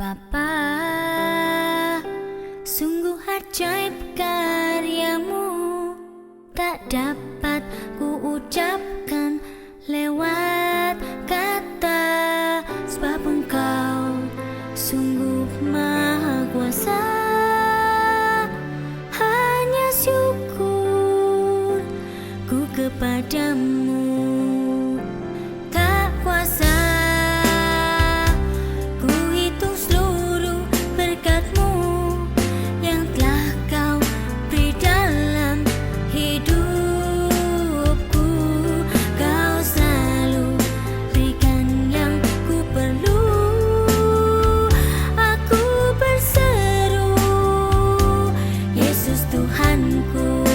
Bapa, sungguh ajaib karyamu, tak dapat ku ucapkan lewat kata, sebab Engkau sungguh maha kuasa. Hanya syukur ku kepadamu, tak kuasa ku hitung seluruh berkat-Mu yang telah Kau beri dalam hidupku. Kau selalu berikan yang ku perlu. Aku berseru, Yesus Tuhanku.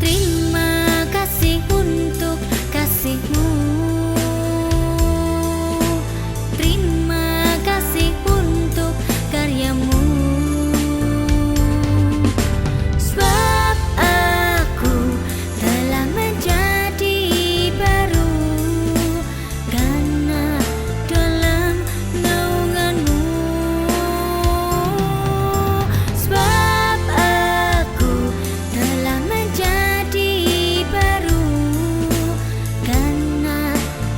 Terima kasih untuk kasih-Mu. Terima kasih untuk karya-Mu. Sebab aku telah menjadi baru karena dalam naungan-Mu. Sebab aku telah menjadi baru karena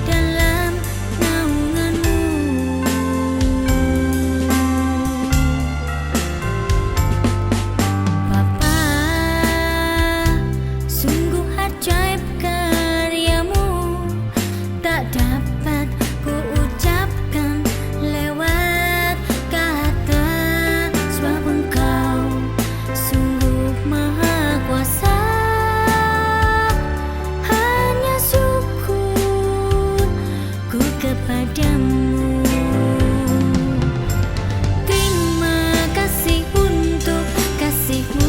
dalam naungan-Mu. Bapa, sungguh ajaib karya-Mu, tak dapat ku ucapkan lewat kata, sebab Engkau sungguh maha kuasa. Hanya syukur ku kepadamu. Terima kasih untuk kasih-Mu.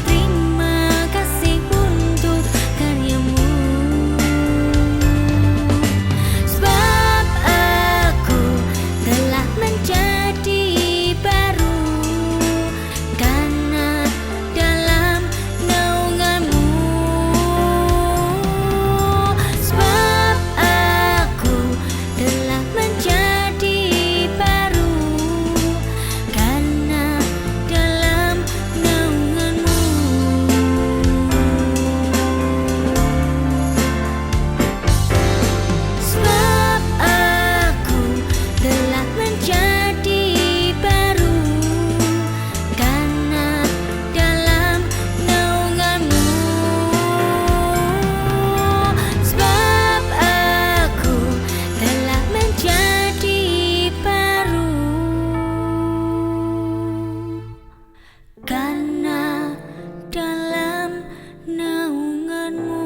Terima kasih untuk karya-Mu. Sebab aku telah menjadi baru karena dalam naungan-Mu. Sebab aku telah menjadi baru karena dalam naungan-Mu. Sebab aku telah menjadi baru karena dalam naungan-Mu. Sebab aku telah menjadi baru karena dalam naungan-Mu.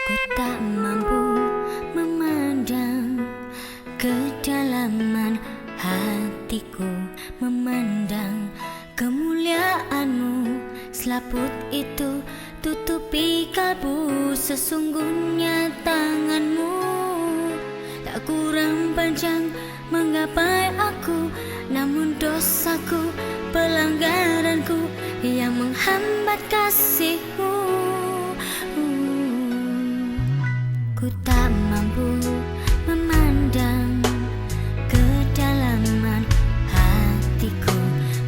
Ku tak mampu memandang kedalaman hatiku, memandang kemuliaan-Mu. Selaput itu tutupi kalbu, sesungguhnya tangan-Mu tak kurang panjang menggapai aku, namun dosaku, pelanggaranku yang menghambat kasih-Mu. Ku tak mampu memandang kedalaman hatiku,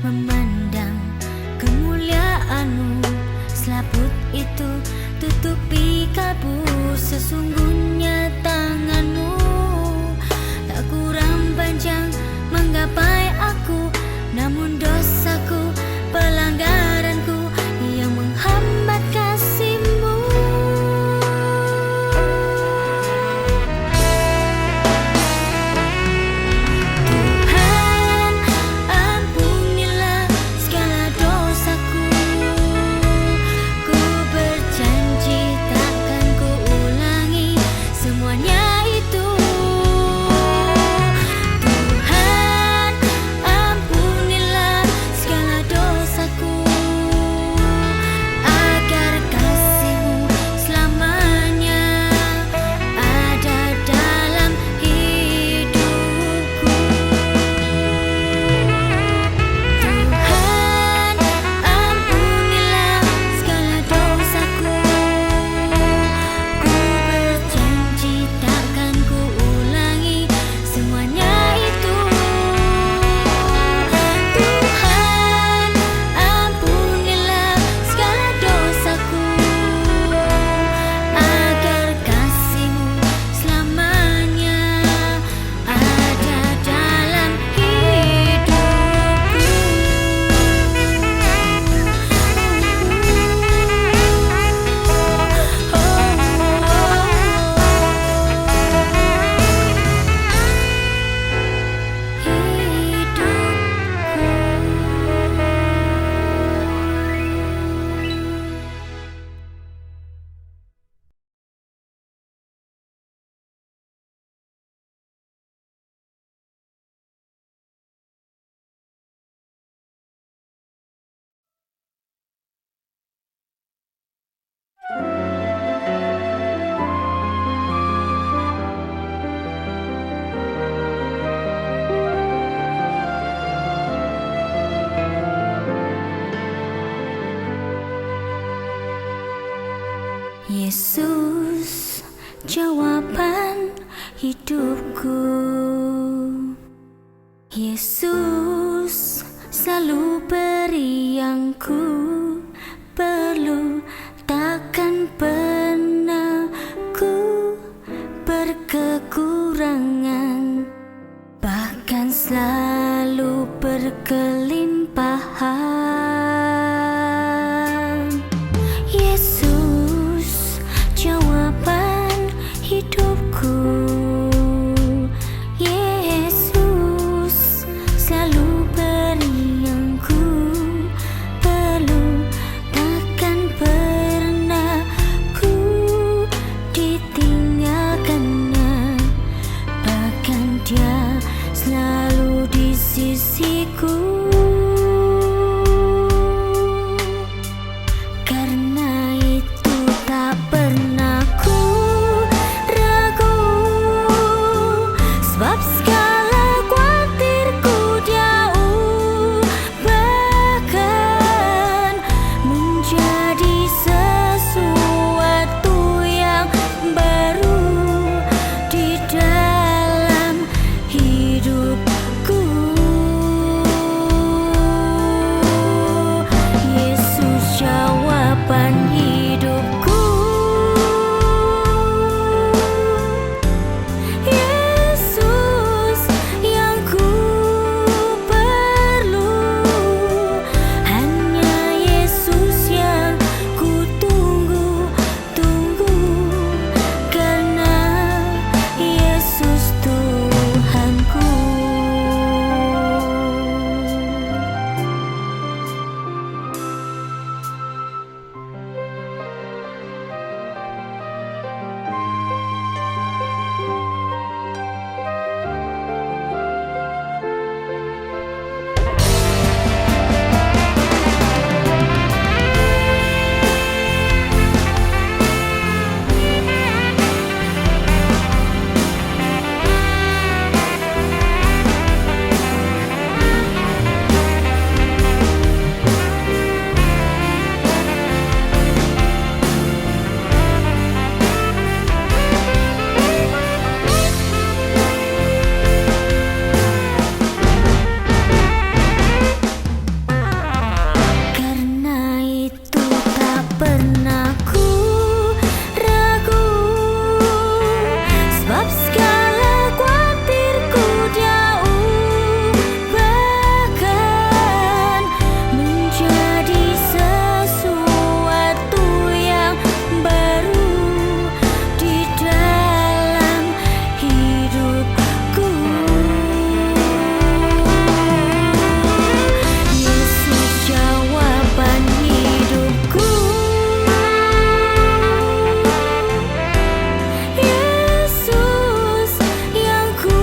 memandang kemuliaan-Mu. Selaput itu tutupi kalbu, sesungguhnya tangan-Mu tak kurang panjang menggapai aku, namun dosaku, pelanggaran Yesus, jawaban hidupku. Yesus, selalu beri yang ku perlu, takkan pernah ku berkekurangan, bahkan selalu berkelimpahan. Yesus, jawaban hidupku. Yesus, selalu beri yang ku perlu, takkan pernah ku ditinggalkannya, bahkan Dia selalu di sisiku. Karena itu tak pernah ku ragu, sebab segala khawatirku jauh, bahkan menjadi sesuatu yang baru di dalam hidupku. Yesus, jawaban hidupku. Yesus, yang ku perlu, hanya Yesus yang ku tunggu-tunggu, karena Yesus Tuhanku. Karena itu tak pernah ku ragu, sebab segala khawatirku jauh, bahkan menjadi sesuatu yang baru di dalam hidupku. Yesus, jawaban hidupku. Yesus, yang ku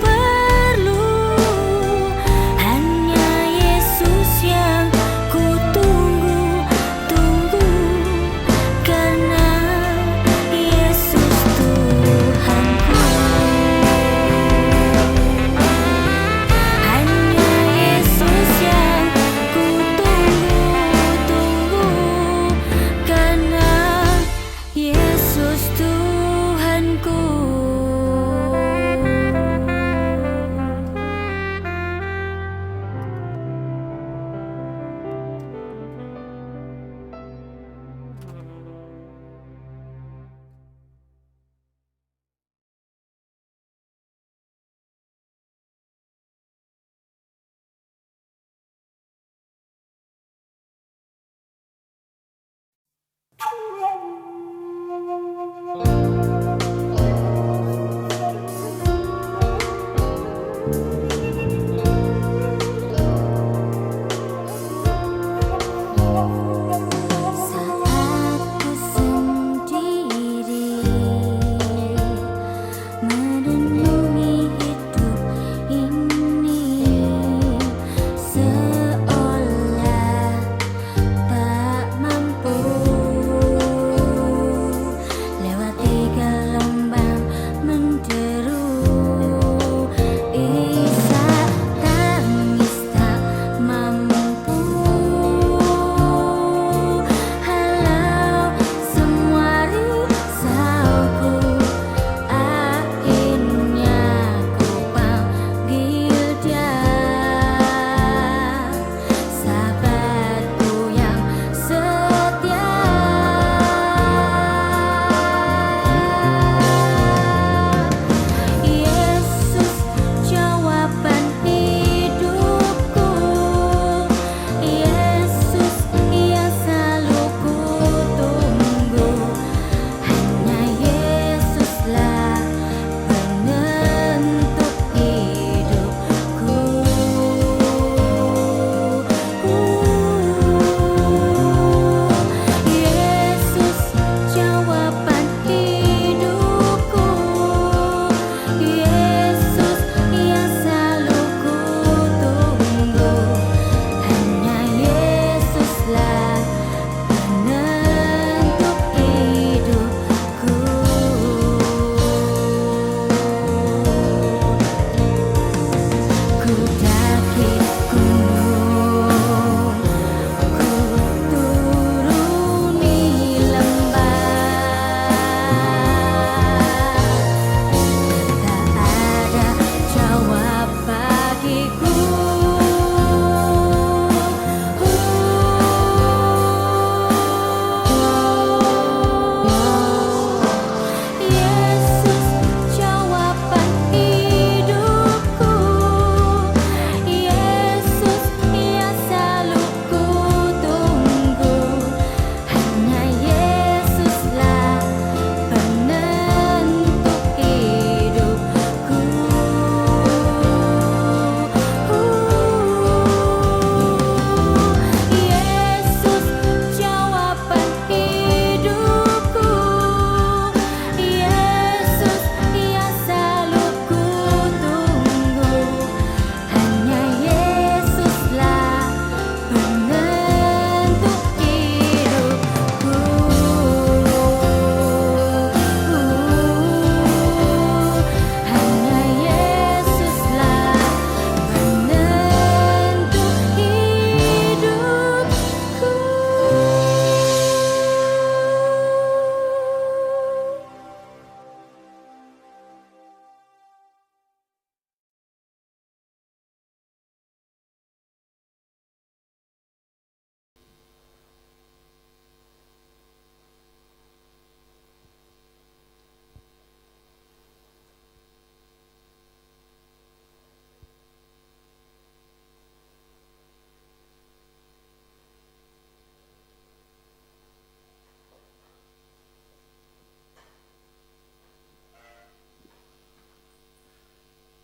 perlu, hanya Yesus yang ku tunggu-tunggu, karena Yesus Tuhanku. Hanya Yesus yang ku tunggu-tunggu, karena Yesus Tuhanku. Saat ku sendiri merenungi hidup ini, seolah tak mampu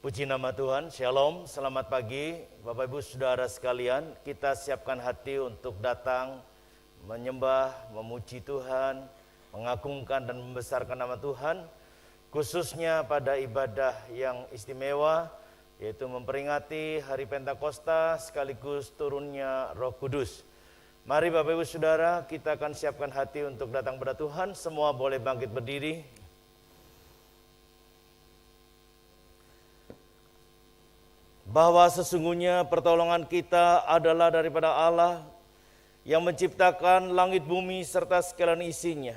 Puji nama Tuhan, Shalom, selamat pagi Bapak Ibu Saudara sekalian. Kita siapkan hati untuk datang menyembah, memuji Tuhan, mengagungkan dan membesarkan nama Tuhan. Khususnya pada ibadah yang istimewa, yaitu memperingati hari Pentakosta sekaligus turunnya Roh Kudus. Mari Bapak Ibu Saudara, kita akan siapkan hati untuk datang pada Tuhan. Semua boleh bangkit berdiri. Bahwa sesungguhnya pertolongan kita adalah daripada Allah yang menciptakan langit bumi serta sekalian isinya.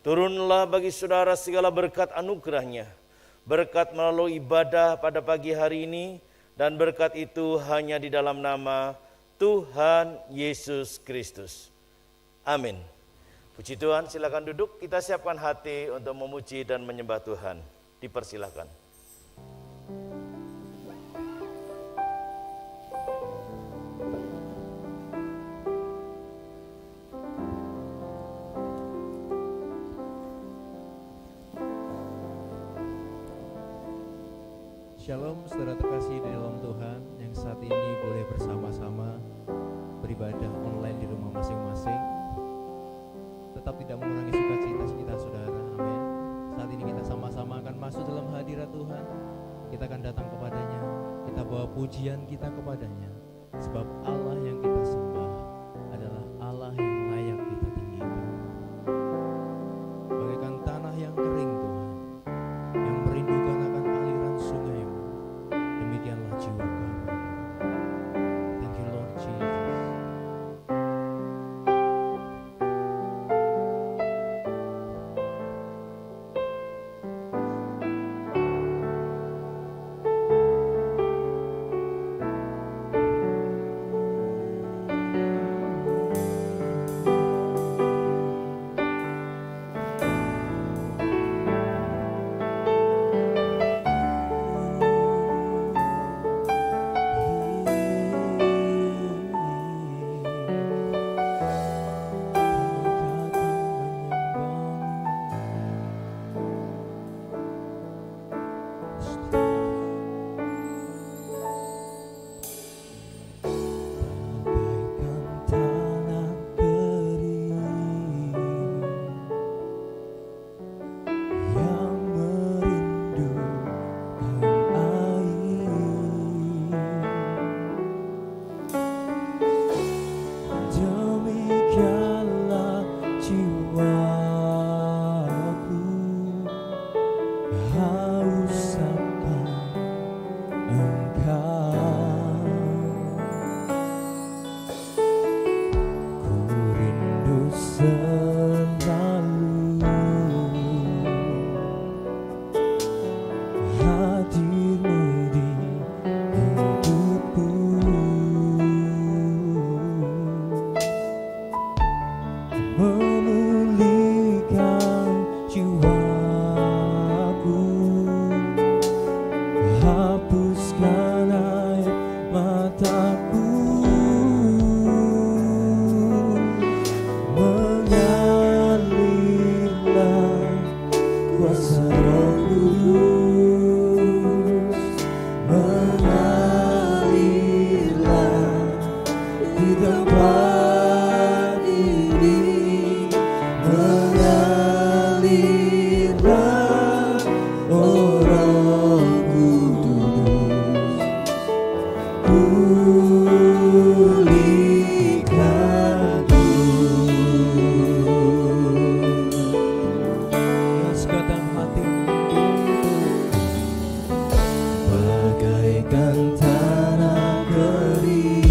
Turunlah bagi saudara segala berkat anugerahnya, berkat melalui ibadah pada pagi hari ini, dan berkat itu hanya di dalam nama Tuhan Yesus Kristus. Amin. Puji Tuhan, silakan duduk, kita siapkan hati untuk memuji dan menyembah Tuhan. Dipersilakan. Shalom saudara terkasih di dalam Tuhan yang saat ini boleh bersama-sama beribadah online di rumah masing-masing. Tetap tidak mengurangi sukacita kita saudara, amin. Saat ini kita sama-sama akan masuk dalam hadirat Tuhan. Kita akan datang kepadanya, kita bawa pujian kita kepadanya. Sebab Allah yang kita sembah adalah Allah yang layak kita tinggikan. Bagaikan tanah yang kering Tuhan, yang merindukan akan aliran sungai. Demikianlah jiwa kami. Thank you Lord Jesus. Bagaikan tanah kering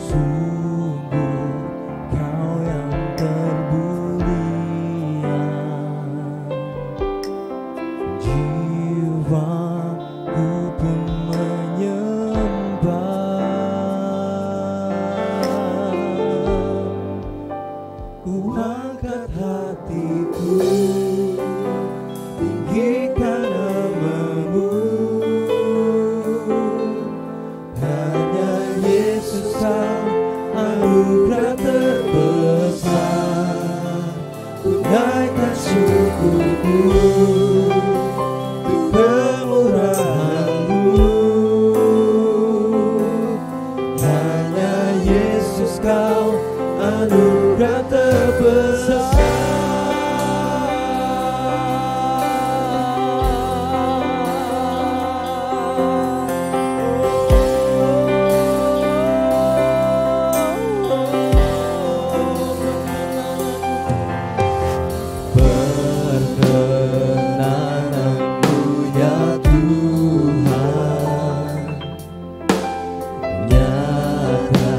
Sungguh Kau yang termulia, jiwaku pun menyembah. Ku angkat hatiku, tinggikan nama-Mu. Hanya Yesus Kau anugerah terbesar. Ku naikkan syukurku untuk kemurahan-Mu. Hanya Yesus Kau anugerah terbesar. Perkenan-Mu ya Tuhan, nyata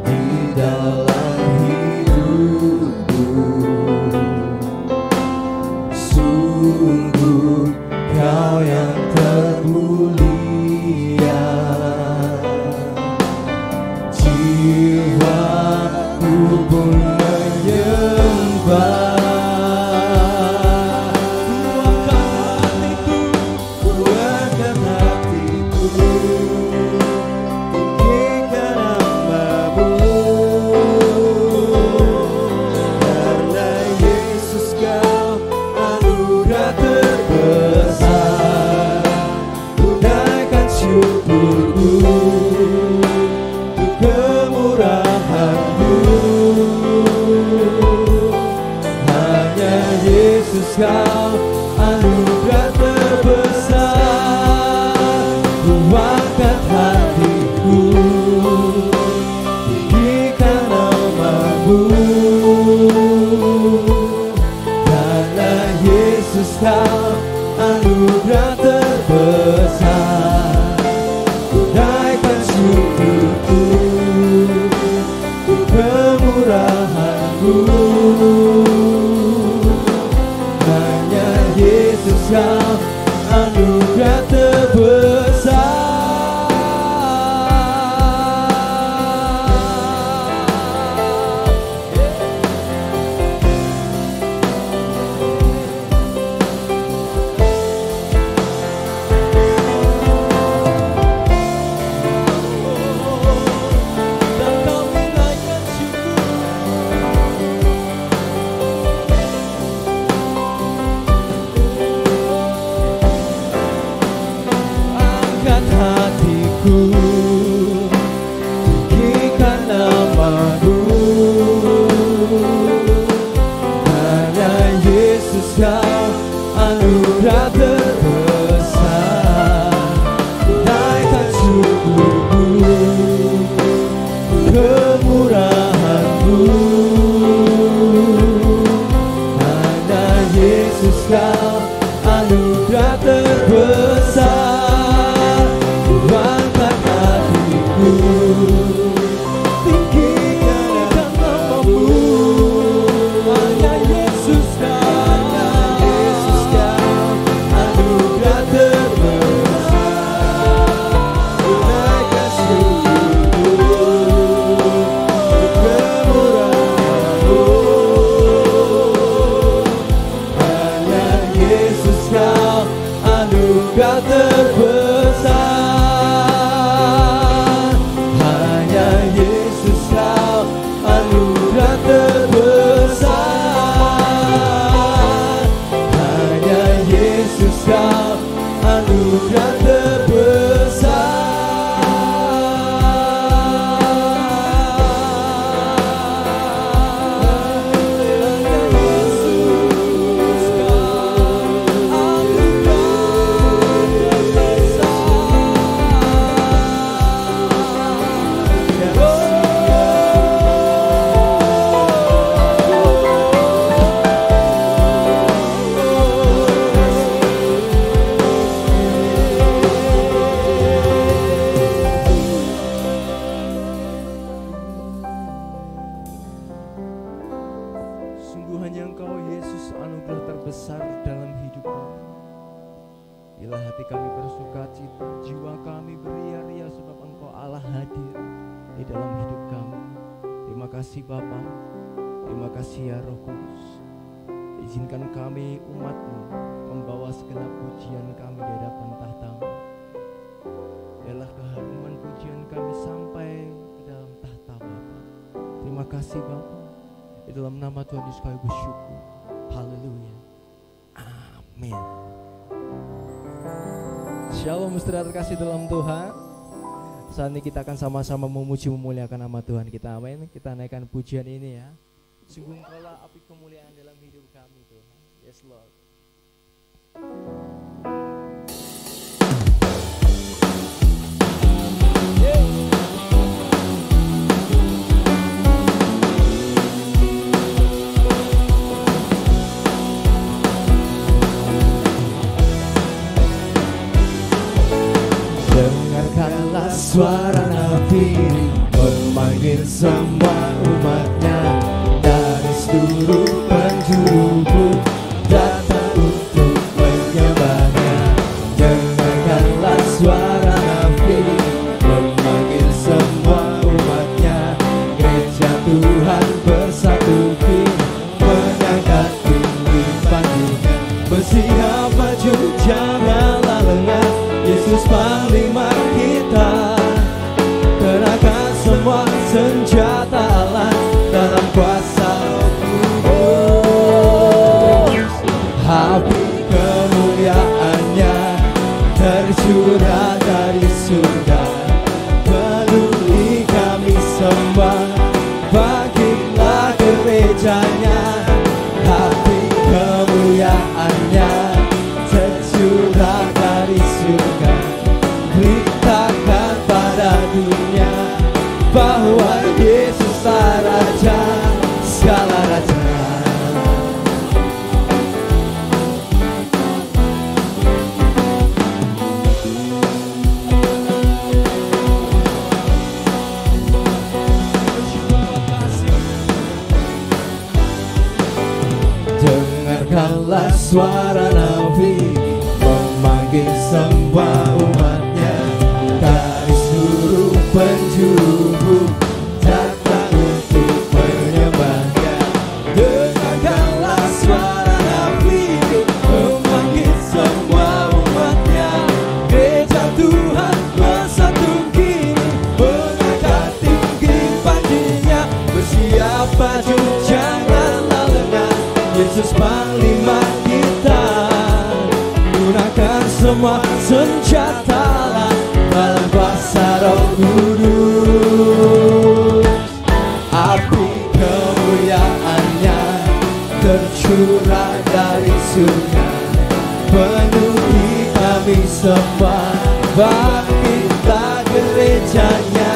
di dalam hidupku. Sungguh Kau yang termulia, jiwaku pun menyembah. Kuatkan hatiku, tinggikan nama-Mu. Karena Yesus Kau anugerah terbesar. Ku naikkan syukurku untuk kemurahan-Mu. Hanya Yesus Kau anugerah terbesar. Ku angkat hatiku, tinggikan nama-Mu. Karena Yesus Kau anugerah terbesar. Ku naikkan syukurku untuk kemurahan-Mu. Hanya Yesus Kau anugerah terbesar. Dan kami naikkan syukur. Angkat hatiku, tinggikan nama-Mu. Hanya Yesus Kau anugerah terbesar. Naikkan syukurku untuk kemurahan-Mu. Hanya Yesus Kau anugerah terbesar. Ku angkat hatiku, tinggikan nama-Mu. Hanya Yesus Kau anugerah terbesar. Ku naikkan syukurku untuk kemurahan-Mu. hanya Engkau Yesus anugerah terbesar dalam hidup kami. Bila hati kami bersuka cita, jiwa kami beria-ria sebab Engkau Allah hadir di dalam hidup kami. Terima kasih Bapa, terima kasih ya Roh Kudus. Izinkan kami umat-Mu membawa segenap pujian kami di hadapan tahta-Mu. Biarlah keharuman pujian kami sampai ke dalam tahta Bapa. Terima kasih Bapa. Di dalam nama Tuhan Yesus kami bersyukur. Haleluya. Amin. Shalom saudara terkasih dalam Tuhan. Saat ini kita akan sama-sama memuji memuliakan nama Tuhan kita. Amin. Kita naikkan pujian ini ya. Sungguh Engkaulah api kemuliaan dalam hidup kami Tuhan. Yes Lord. Dengarkanlah suara Nabi memanggil semua umatnya dari seluruh penjuru bumi datang untuk menyembahnya. Dengarkanlah suara Nabi memanggil semua umatnya, gereja Tuhan bersatu kini mengangkat tinggi panggilan. Bersiap maju janganlah lengah, Yesus panglima kita. Kenakan semua senjata Allah dalam kuasa Roh Kudus. Api kemuliaannya tercurah dari surga, penuhi kami semua, bangkitlah gerejanya. Api kemuliaannya tercurah dari surga, beritakan pada dunia bahwa Yesuslah Raja segala raja. Dengarkanlah suara Nabi memanggil semua umatnya dari seluruh penjuru bumi datang untuk menyembahnya. Dengarkanlah suara Nabi memanggil semua umatnya, gereja Tuhan bersatu kini mengangkat tinggi panggilannya. Bersiap maju janganlah lengah, Yesus panglima kita. Gunakan semua senjata dalam kuasa Roh Kudus. Api kemuliaannya tercurah dari surga, penuhi kami semua, bangkitlah gerejanya.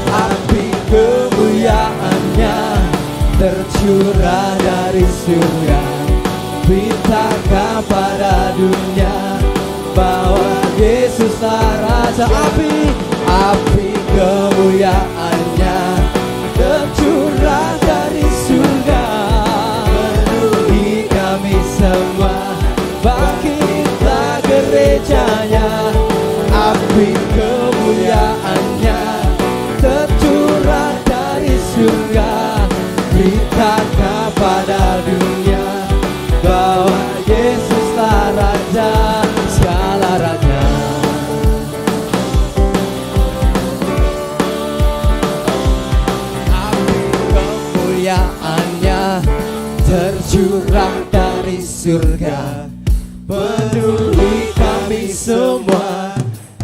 Api kemuliaannya tercurah dari surga, beritakan pada dunia bahwa Yesuslah Raja. Api kemuliaannya tercurah dari surga, penuhi kami semua, bangkitlah gerejanya. Api kemuliaannya tercurah dari surga, beritakan pada dunia bahwa Yesuslah Raja segala raja. Api kemuliaannya tercurah dari surga, penuhi kami semua,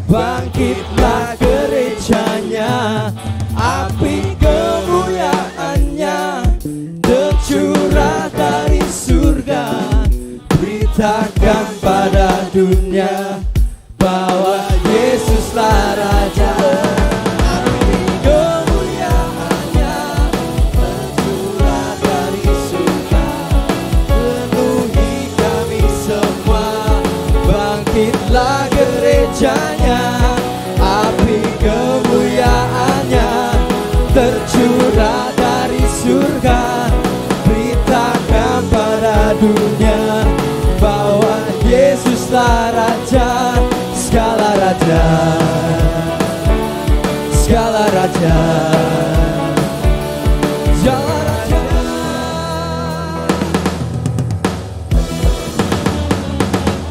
bangkitlah gerejanya. Api kemuliaannya tercurah dari surga, beritakan pada dunia bahwa Yesuslah Raja. Api kemuliaannya tercurah dari surga, penuhi kami semua, bangkitlah gerejanya. Api kemuliaannya tercurah dari surga, beritakan raja, ya raja.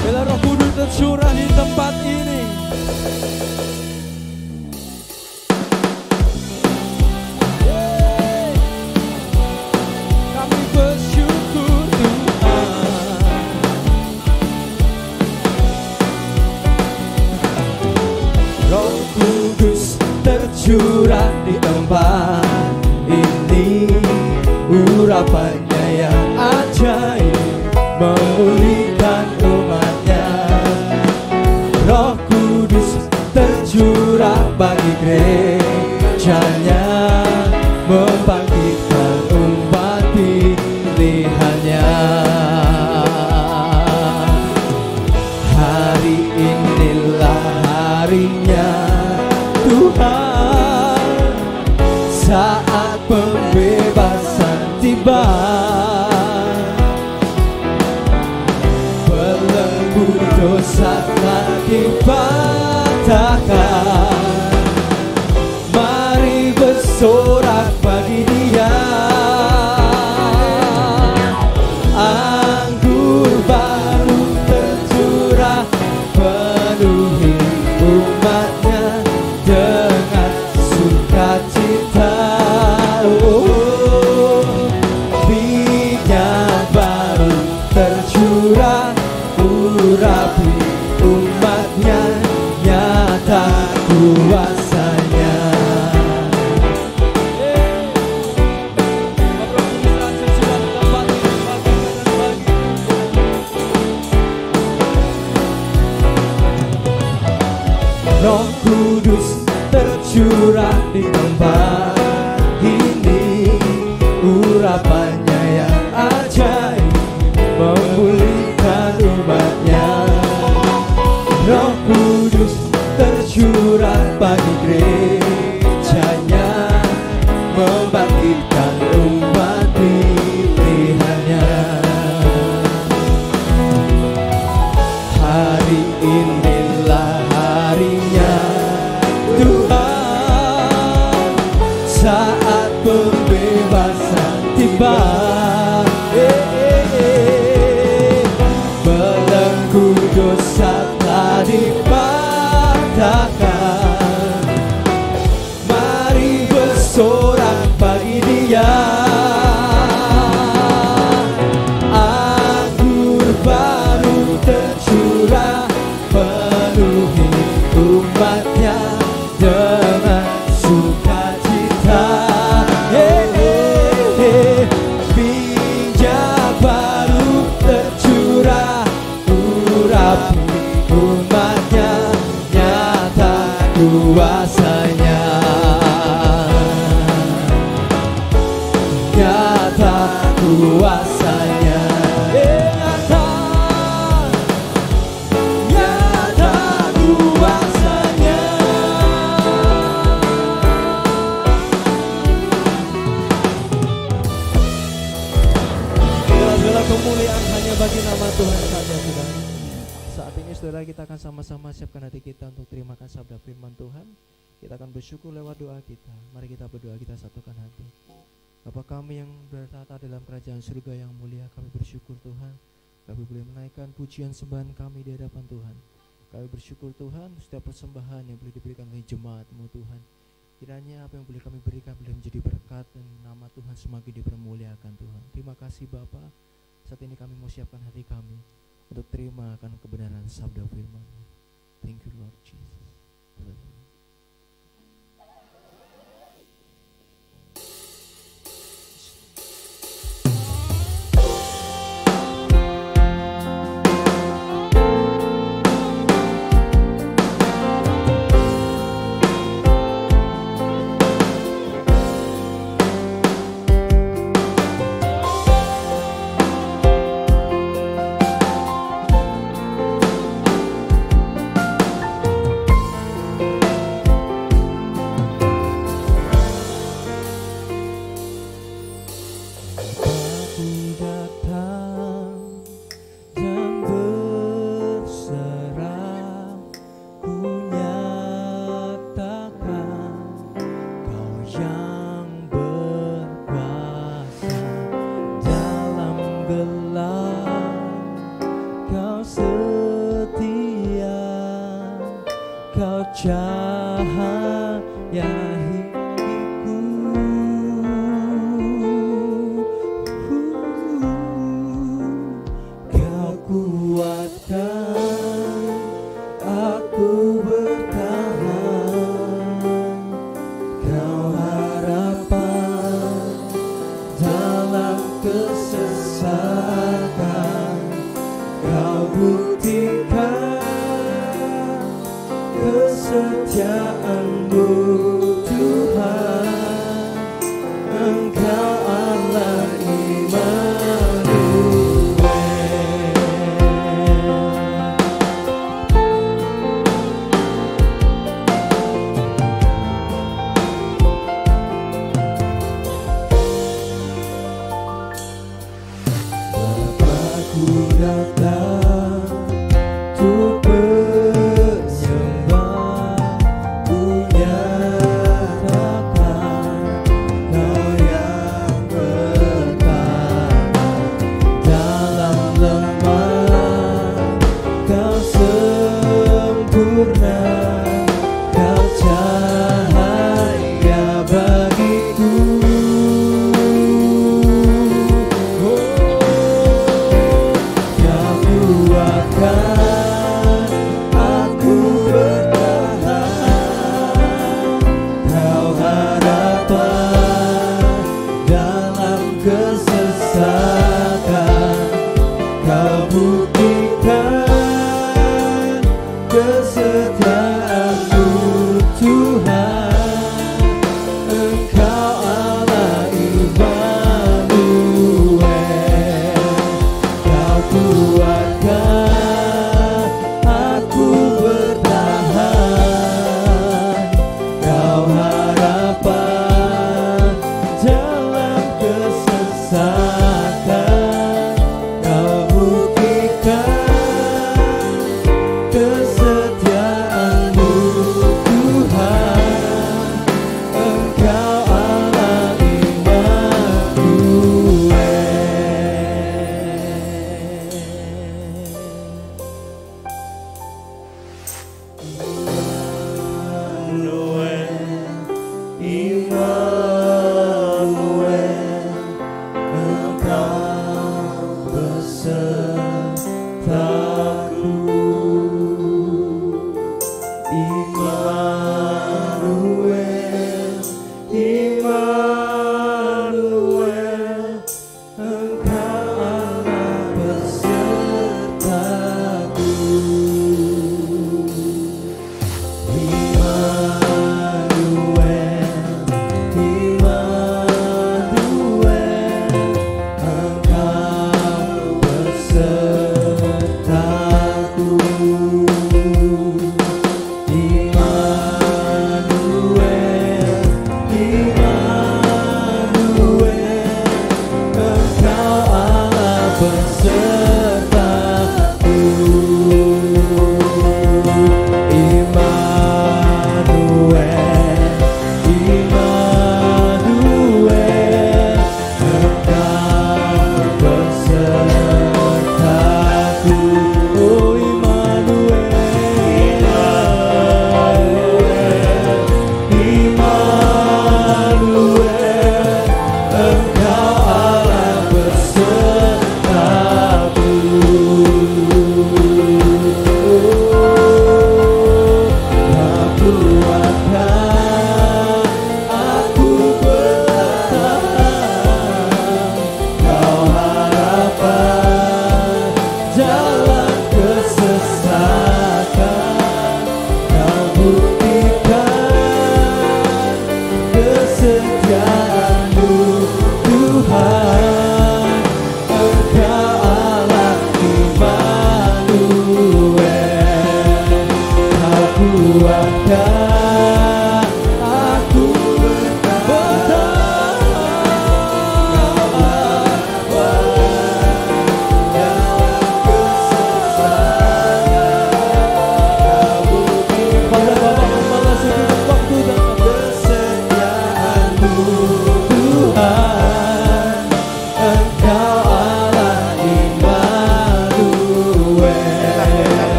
Bila Roh Kudus tercurah di tempat ini, kami bersyukur Tuhan. Roh Kudus tercurah di tempat ini, urapannya yang ajaib memulihkan umatnya. Roh Kudus tercurah bagi gerejanya, membangkitkan umat pilihannya. Hari inilah harinya Tuhan, saat pembebasan tiba. Belenggu dosa telah dipatahkan, mari bersorak bagi Dia. Anggur baru tercurah, penuhi umatnya dengan sukacita. Oh, minyak baru tercurah, urapi umatnya, nyata kuasanya. Roh Kudus tercurah di tempat ini, urapannya yang ajaib memulihkan umatnya. Roh Kudus tercurah bagi gerejanya, membangkitkan umat pilihannya. Hari inilah harinya Tuhan, saat pembebasan tiba. Belenggu dosa telah dipatahkan, mari bersorak bagi Dia. Anggur baru tercurah, penuhi umatnya dengan sukacita. Minyak baru tercurah, urapi umatnya, nyata kuasanya. Nyata kuasanya. Nyata, nyata kuasanya. Segala kemuliaan hanya bagi nama Tuhan saja, saudara. Saat ini saudara, kita akan sama-sama siapkan hati kita untuk terimakan sabda firman Tuhan. Kita akan bersyukur lewat doa kita. Mari kita berdoa, kita satukan hati. Bapa kami yang bertata dalam kerajaan surga yang mulia, kami bersyukur Tuhan, kami boleh menaikkan pujian sembahan kami di hadapan Tuhan. Kami bersyukur Tuhan, setiap persembahan yang boleh diberikan oleh jemaat-Mu Tuhan, kiranya apa yang boleh kami berikan boleh menjadi berkat dan nama Tuhan semakin dipermuliakan Tuhan. Terima kasih Bapa. Saat ini kami mau siapkan hati kami untuk terima akan kebenaran sabda firman-Mu. Thank you Lord Jesus. Hallelujah.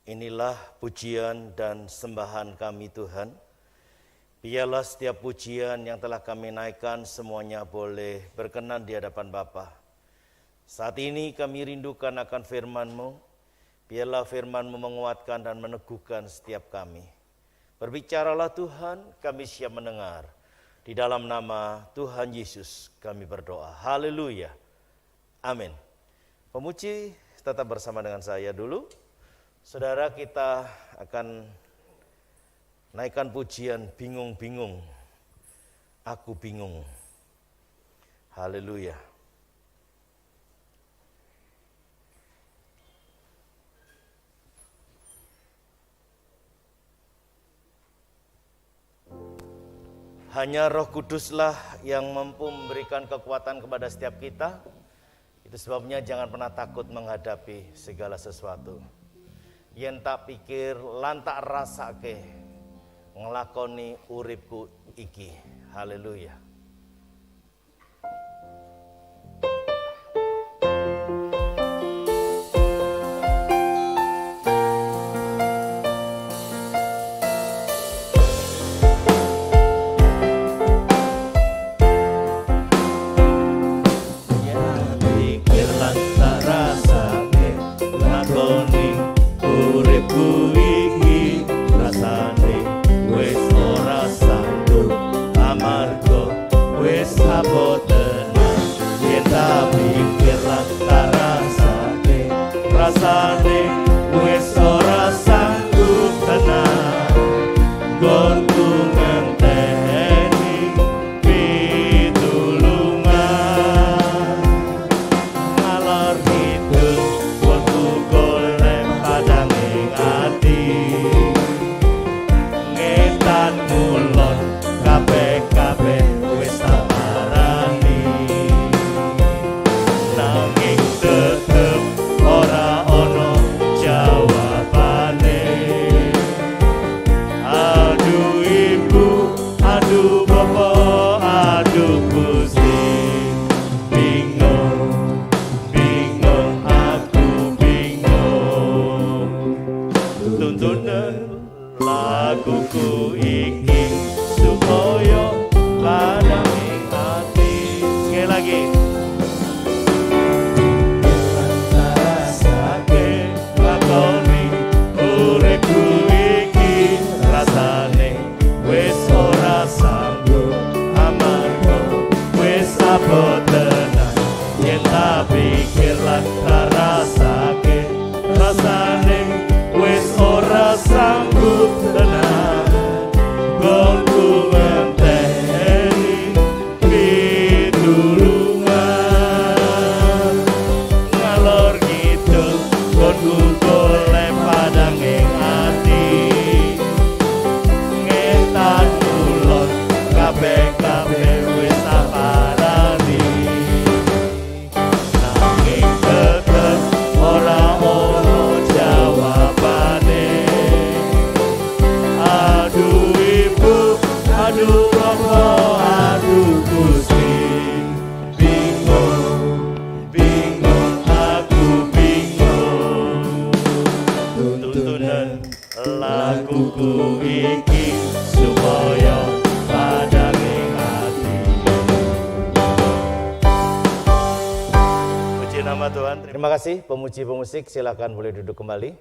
Inilah pujian dan sembahan kami Tuhan. Biarlah setiap pujian yang telah kami naikkan semuanya boleh berkenan di hadapan Bapa. Saat ini kami rindukan akan firman-Mu. Biarlah firman-Mu menguatkan dan meneguhkan setiap kami. Berbicaralah Tuhan, kami siap mendengar. Di dalam nama Tuhan Yesus kami berdoa. Haleluya. Amin. Pemuji tetap bersama dengan saya dulu. Saudara, kita akan naikkan pujian bingung-bingung. Aku bingung. Haleluya. Hanya Roh Kuduslah yang mampu memberikan kekuatan kepada setiap kita. Itu sebabnya jangan pernah takut menghadapi segala sesuatu. Yen tak pikir lantak rasake ngelakoni uripku iki. Haleluya. Terima kasih pemuji-pemusik, silakan boleh duduk kembali.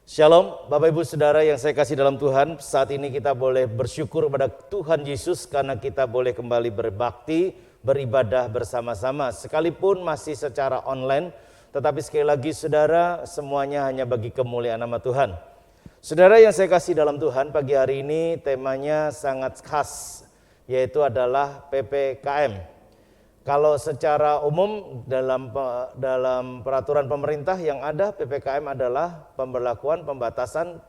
Shalom Bapak Ibu Saudara yang saya kasih dalam Tuhan. Saat ini kita boleh bersyukur kepada Tuhan Yesus karena kita boleh kembali berbakti, beribadah bersama-sama. Sekalipun masih secara online, tetapi sekali lagi saudara, semuanya hanya bagi kemuliaan nama Tuhan. Saudara yang saya kasih dalam Tuhan, pagi hari ini temanya sangat khas, yaitu adalah PPKM. Kalau secara umum dalam peraturan pemerintah yang ada, PPKM adalah pemberlakuan pembatasan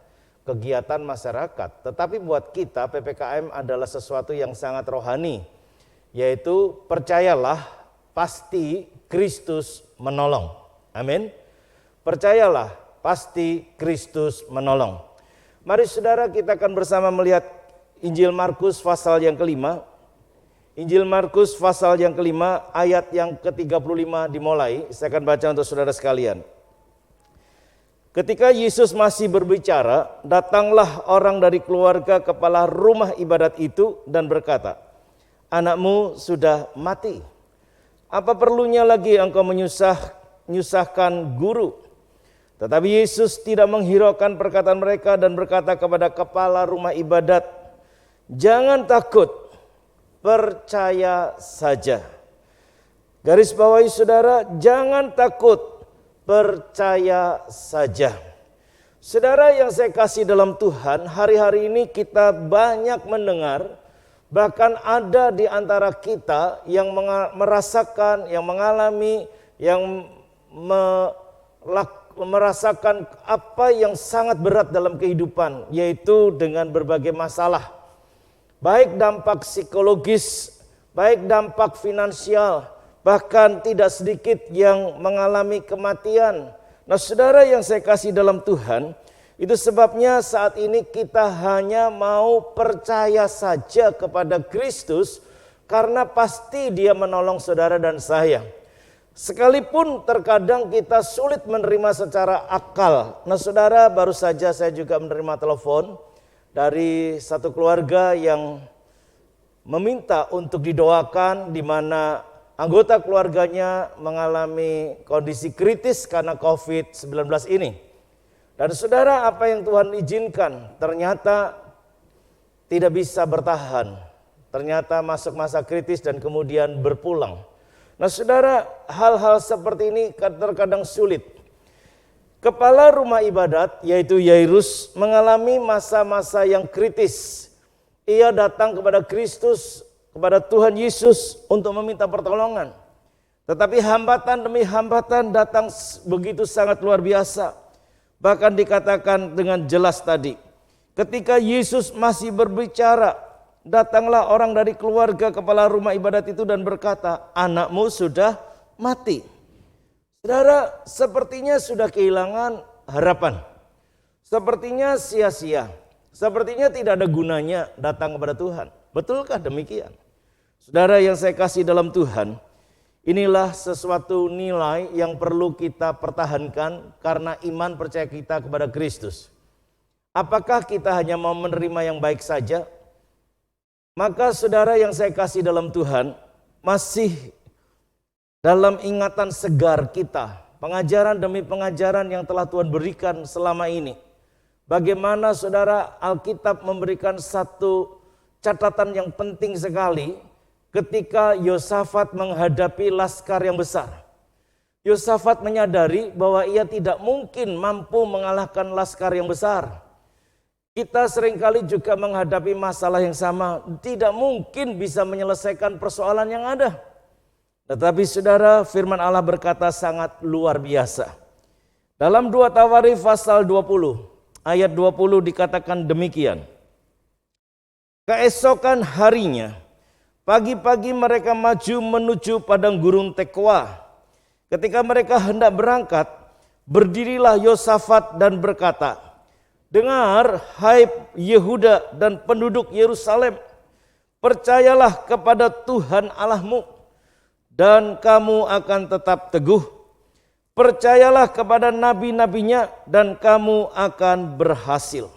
kegiatan masyarakat. Tetapi buat kita PPKM adalah sesuatu yang sangat rohani, yaitu percayalah pasti Kristus menolong. Amin. Percayalah pasti Kristus menolong. Mari saudara, kita akan bersama melihat Injil Markus pasal yang kelima. Injil Markus pasal yang kelima ayat yang ke-35 dimulai. Saya akan baca untuk saudara sekalian. Ketika Yesus masih berbicara, datanglah orang dari keluarga kepala rumah ibadat itu dan berkata, "Anakmu sudah mati. Apa perlunya lagi engkau menyusahkan guru?" Tetapi Yesus tidak menghiraukan perkataan mereka dan berkata kepada kepala rumah ibadat, "Jangan takut, percaya saja." Garis bawahi saudara, jangan takut, percaya saja. Saudara yang saya kasih dalam Tuhan, hari-hari ini kita banyak mendengar, bahkan ada di antara kita yang merasakan, yang mengalami, yang merasakan apa yang sangat berat dalam kehidupan, yaitu dengan berbagai masalah. Baik dampak psikologis, baik dampak finansial, bahkan tidak sedikit yang mengalami kematian. Nah, saudara yang saya kasih dalam Tuhan, itu sebabnya saat ini kita hanya mau percaya saja kepada Kristus, karena pasti Dia menolong saudara dan saya. Sekalipun terkadang kita sulit menerima secara akal. Nah, saudara, baru saja saya juga menerima telepon dari satu keluarga yang meminta untuk didoakan, di mana anggota keluarganya mengalami kondisi kritis karena COVID-19 ini. Dan saudara, apa yang Tuhan izinkan ternyata tidak bisa bertahan. Ternyata masuk masa kritis dan kemudian berpulang. Nah, saudara, hal-hal seperti ini terkadang sulit. Kepala rumah ibadat yaitu Yairus mengalami masa-masa yang kritis. Ia datang kepada Kristus, kepada Tuhan Yesus untuk meminta pertolongan. Tetapi hambatan demi hambatan datang begitu sangat luar biasa. Bahkan dikatakan dengan jelas tadi, ketika Yesus masih berbicara, datanglah orang dari keluarga kepala rumah ibadat itu dan berkata, "Anakmu sudah mati." Saudara, sepertinya sudah kehilangan harapan. Sepertinya sia-sia. Sepertinya tidak ada gunanya datang kepada Tuhan. Betulkah demikian? Saudara yang saya kasih dalam Tuhan, inilah sesuatu nilai yang perlu kita pertahankan karena iman percaya kita kepada Kristus. Apakah kita hanya mau menerima yang baik saja? Maka saudara yang saya kasih dalam Tuhan, masih dalam ingatan segar kita, pengajaran demi pengajaran yang telah Tuhan berikan selama ini. Bagaimana saudara, Alkitab memberikan satu catatan yang penting sekali ketika Yosafat menghadapi laskar yang besar. Yosafat menyadari bahwa ia tidak mungkin mampu mengalahkan laskar yang besar. Kita seringkali juga menghadapi masalah yang sama, tidak mungkin bisa menyelesaikan persoalan yang ada. Tetapi saudara, firman Allah berkata sangat luar biasa. Dalam 2 Tawarikh pasal 20, ayat 20 dikatakan demikian. Keesokan harinya, pagi-pagi mereka maju menuju padang gurun Tekoa. Ketika mereka hendak berangkat, berdirilah Yosafat dan berkata, "Dengar, hai Yehuda dan penduduk Yerusalem, percayalah kepada Tuhan Allahmu, dan kamu akan tetap teguh. Percayalah kepada nabi-nabinya, dan kamu akan berhasil."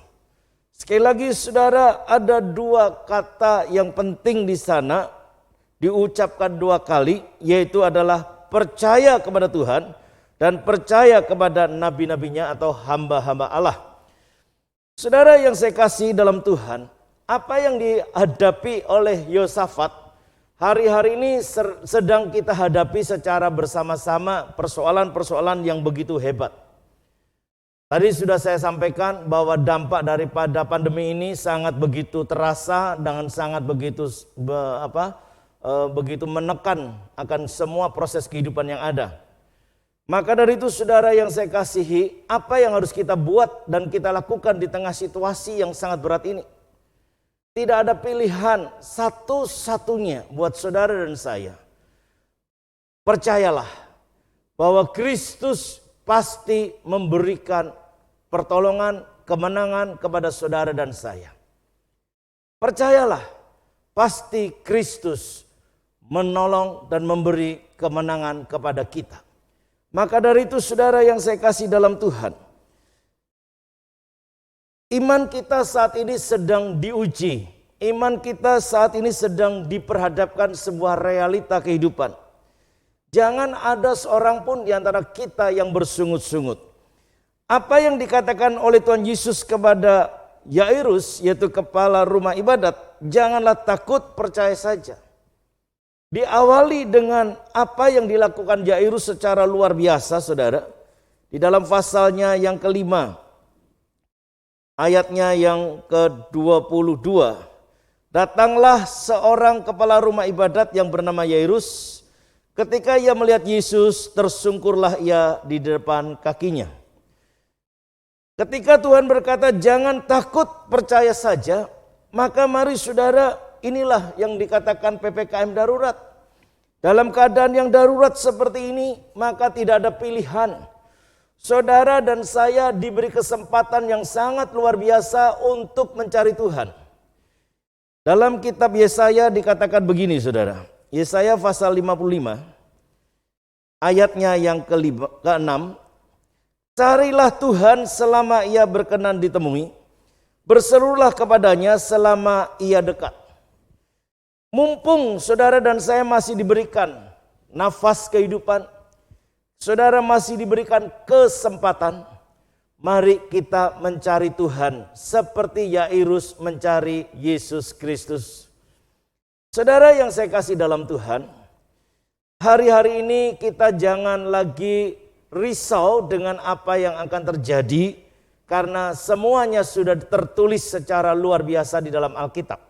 Sekali lagi saudara, ada dua kata yang penting di sana, diucapkan dua kali, yaitu adalah percaya kepada Tuhan dan percaya kepada nabi-nabinya atau hamba-hamba Allah. Saudara yang saya kasih dalam Tuhan, apa yang dihadapi oleh Yosafat hari-hari ini sedang kita hadapi secara bersama-sama, persoalan-persoalan yang begitu hebat. Tadi sudah saya sampaikan bahwa dampak daripada pandemi ini sangat begitu terasa dengan sangat begitu menekan akan semua proses kehidupan yang ada. Maka dari itu saudara yang saya kasihi, apa yang harus kita buat dan kita lakukan di tengah situasi yang sangat berat ini? Tidak ada pilihan, satu-satunya buat saudara dan saya. Percayalah bahwa Kristus pasti memberikan pertolongan, kemenangan kepada saudara dan saya. Percayalah, pasti Kristus menolong dan memberi kemenangan kepada kita. Maka dari itu saudara yang saya kasih dalam Tuhan, Iman kita saat ini sedang diuji. Iman kita saat ini sedang diperhadapkan sebuah realita kehidupan. Jangan ada seorang pun di antara kita yang bersungut-sungut. Apa yang dikatakan oleh Tuhan Yesus kepada Yairus, yaitu kepala rumah ibadat, janganlah takut, percaya saja. Diawali dengan apa yang dilakukan Yairus secara luar biasa, saudara. Di dalam pasalnya yang kelima, ayatnya yang ke-22. Datanglah seorang kepala rumah ibadat yang bernama Yairus. Ketika ia melihat Yesus, tersungkurlah ia di depan kakinya. Ketika Tuhan berkata, jangan takut, percaya saja, maka mari saudara, inilah yang dikatakan PPKM darurat. Dalam keadaan yang darurat seperti ini, maka tidak ada pilihan. Saudara dan saya diberi kesempatan yang sangat luar biasa untuk mencari Tuhan. Dalam kitab Yesaya dikatakan begini, saudara. Yesaya pasal 55, ayatnya yang ke-6. Carilah Tuhan selama ia berkenan ditemui, berserulah kepadanya selama ia dekat. Mumpung saudara dan saya masih diberikan nafas kehidupan, saudara masih diberikan kesempatan, mari kita mencari Tuhan seperti Yairus mencari Yesus Kristus. Saudara yang saya kasih dalam Tuhan, hari-hari ini kita jangan lagi risau dengan apa yang akan terjadi karena semuanya sudah tertulis secara luar biasa di dalam Alkitab.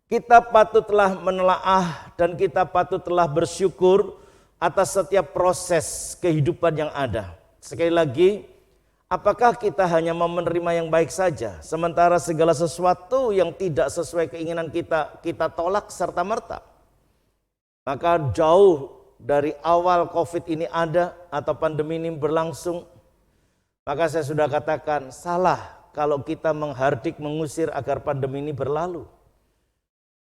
Kita patutlah menelaah dan kita patutlah bersyukur atas setiap proses kehidupan yang ada. Sekali lagi, apakah kita hanya mau menerima yang baik saja, sementara segala sesuatu yang tidak sesuai keinginan kita tolak serta-merta? Maka jauh dari awal COVID ini ada atau pandemi ini berlangsung, maka saya sudah katakan salah kalau kita menghardik mengusir agar pandemi ini berlalu.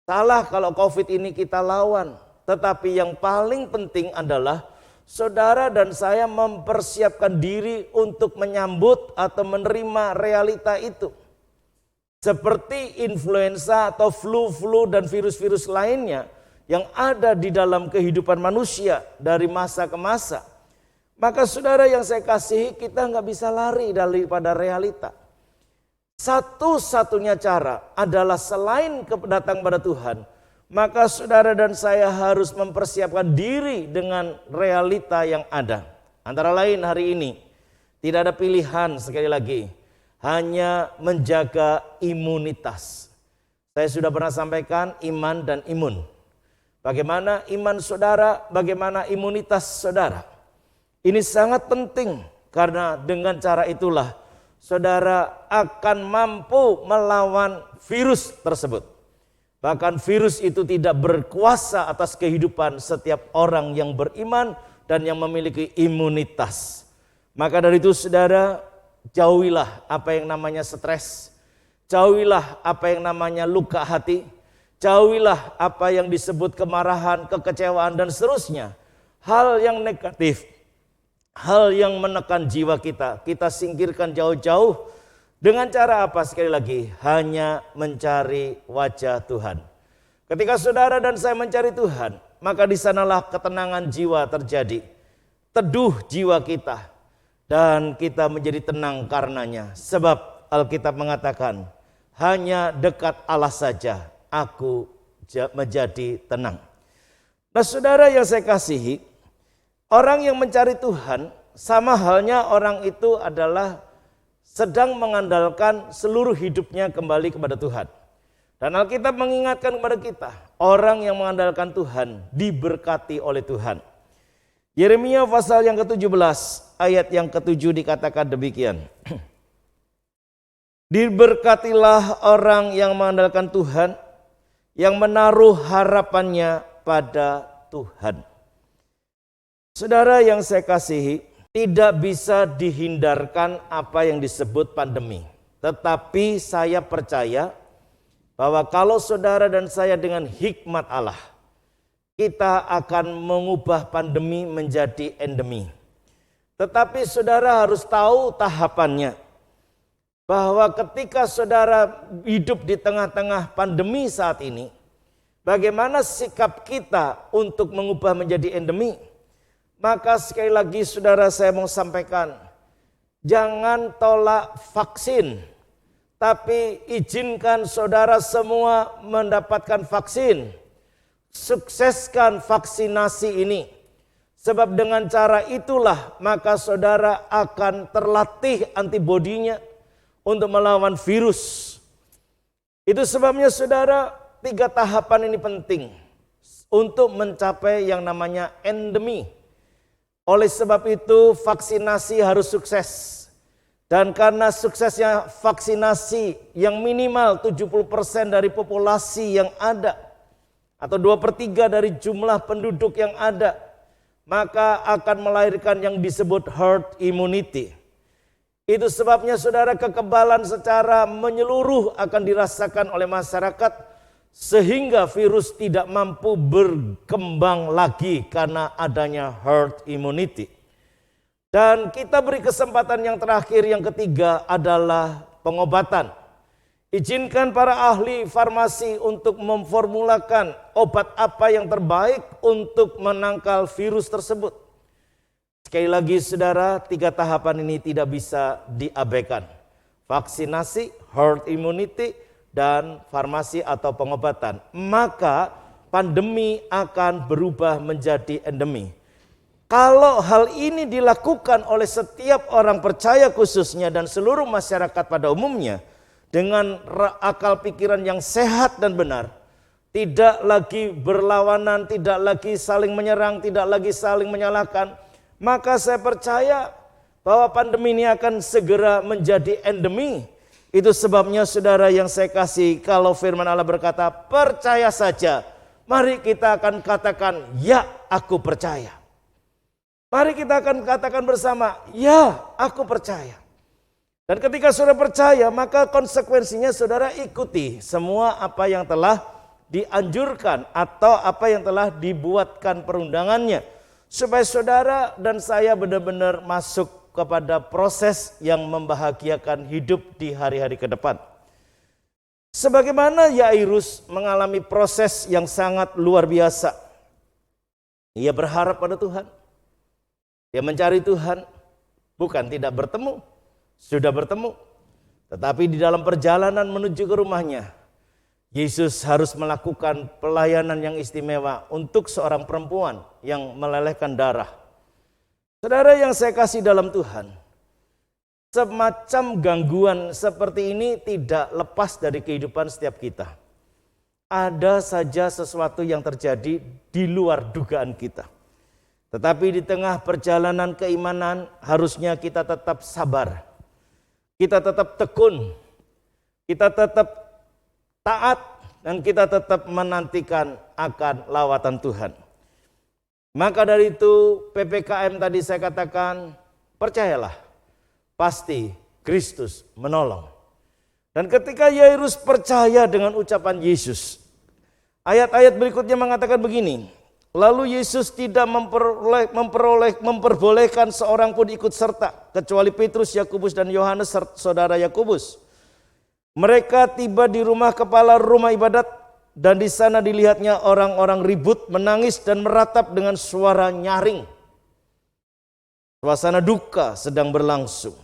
Salah kalau COVID ini kita lawan. Tetapi yang paling penting adalah saudara dan saya mempersiapkan diri untuk menyambut atau menerima realita itu. Seperti influenza atau flu dan virus-virus lainnya yang ada di dalam kehidupan manusia dari masa ke masa. Maka saudara yang saya kasihi, kita nggak bisa lari daripada realita. Satu-satunya cara adalah selain datang pada Tuhan, maka saudara dan saya harus mempersiapkan diri dengan realita yang ada. Antara lain hari ini, tidak ada pilihan sekali lagi, hanya menjaga imunitas. Saya sudah pernah sampaikan iman dan imun. Bagaimana iman saudara, bagaimana imunitas saudara. Ini sangat penting karena dengan cara itulah saudara akan mampu melawan virus tersebut. Bahkan virus itu tidak berkuasa atas kehidupan setiap orang yang beriman dan yang memiliki imunitas. Maka dari itu saudara, jauhilah apa yang namanya stres. Jauhilah apa yang namanya luka hati. Jauhilah apa yang disebut kemarahan, kekecewaan dan seterusnya. Hal yang negatif, hal yang menekan jiwa kita singkirkan jauh-jauh. Dengan cara apa? Sekali lagi, hanya mencari wajah Tuhan. Ketika saudara dan saya mencari Tuhan, maka di sanalah ketenangan jiwa terjadi. Teduh jiwa kita dan kita menjadi tenang karenanya. Sebab Alkitab mengatakan, hanya dekat Allah saja aku menjadi tenang. Nah saudara yang saya kasihi, orang yang mencari Tuhan sama halnya orang itu adalah sedang mengandalkan seluruh hidupnya kembali kepada Tuhan. Dan Alkitab mengingatkan kepada kita, orang yang mengandalkan Tuhan diberkati oleh Tuhan. Yeremia pasal yang ke-17 ayat yang ke-7 dikatakan demikian. Diberkatilah orang yang mengandalkan Tuhan, yang menaruh harapannya pada Tuhan. Saudara yang saya kasihi, tidak bisa dihindarkan apa yang disebut pandemi. Tetapi saya percaya bahwa kalau saudara dan saya dengan hikmat Allah, kita akan mengubah pandemi menjadi endemi. Tetapi saudara harus tahu tahapannya. bahwa ketika saudara hidup di tengah-tengah pandemi saat ini, bagaimana sikap kita untuk mengubah menjadi endemi? Maka sekali lagi saudara, saya mau sampaikan, jangan tolak vaksin, tapi izinkan saudara semua mendapatkan vaksin. Sukseskan vaksinasi ini. Sebab dengan cara itulah maka saudara akan terlatih antibodinya untuk melawan virus. Itu sebabnya saudara, 3 tahapan ini penting untuk mencapai yang namanya endemi. Oleh sebab itu vaksinasi harus sukses. Dan karena suksesnya vaksinasi yang minimal 70% dari populasi yang ada, atau 2/3 dari jumlah penduduk yang ada, maka akan melahirkan yang disebut herd immunity. Itu sebabnya saudara, kekebalan secara menyeluruh akan dirasakan oleh masyarakat sehingga virus tidak mampu berkembang lagi karena adanya herd immunity. Dan kita beri kesempatan yang terakhir, yang ketiga adalah pengobatan. Izinkan para ahli farmasi untuk memformulakan obat apa yang terbaik untuk menangkal virus tersebut. Sekali lagi saudara, 3 tahapan ini tidak bisa diabaikan. Vaksinasi, herd immunity, dan farmasi atau pengobatan. Maka pandemi akan berubah menjadi endemi. Kalau hal ini dilakukan oleh setiap orang percaya khususnya dan seluruh masyarakat pada umumnya, dengan akal pikiran yang sehat dan benar, tidak lagi berlawanan, tidak lagi saling menyerang, tidak lagi saling menyalahkan, maka saya percaya bahwa pandemi ini akan segera menjadi endemi. Itu sebabnya saudara yang saya kasih, kalau firman Allah berkata percaya saja, mari kita akan katakan ya aku percaya. Mari kita akan katakan bersama, ya aku percaya. Dan ketika saudara percaya, maka konsekuensinya saudara ikuti semua apa yang telah dianjurkan atau apa yang telah dibuatkan perundangannya. Supaya saudara dan saya benar-benar masuk kepada proses yang membahagiakan hidup di hari-hari ke depan. Sebagaimana Yairus mengalami proses yang sangat luar biasa. Ia berharap pada Tuhan. Dia mencari Tuhan, bukan tidak bertemu, sudah bertemu. Tetapi di dalam perjalanan menuju ke rumahnya, Yesus harus melakukan pelayanan yang istimewa untuk seorang perempuan yang melelehkan darah. Saudara yang saya kasih dalam Tuhan, semacam gangguan seperti ini tidak lepas dari kehidupan setiap kita. Ada saja sesuatu yang terjadi di luar dugaan kita. Tetapi di tengah perjalanan keimanan harusnya kita tetap sabar. Kita tetap tekun. Kita tetap taat, dan kita tetap menantikan akan lawatan Tuhan. Maka dari itu PPKM tadi saya katakan, percayalah, pasti Kristus menolong. Dan ketika Yairus percaya dengan ucapan Yesus, ayat-ayat berikutnya mengatakan begini, lalu Yesus tidak memperbolehkan seorang pun ikut serta, kecuali Petrus, Yakobus, dan Yohanes, saudara Yakobus. Mereka tiba di rumah kepala rumah ibadat, dan di sana dilihatnya orang-orang ribut, menangis, dan meratap dengan suara nyaring. Suasana duka sedang berlangsung.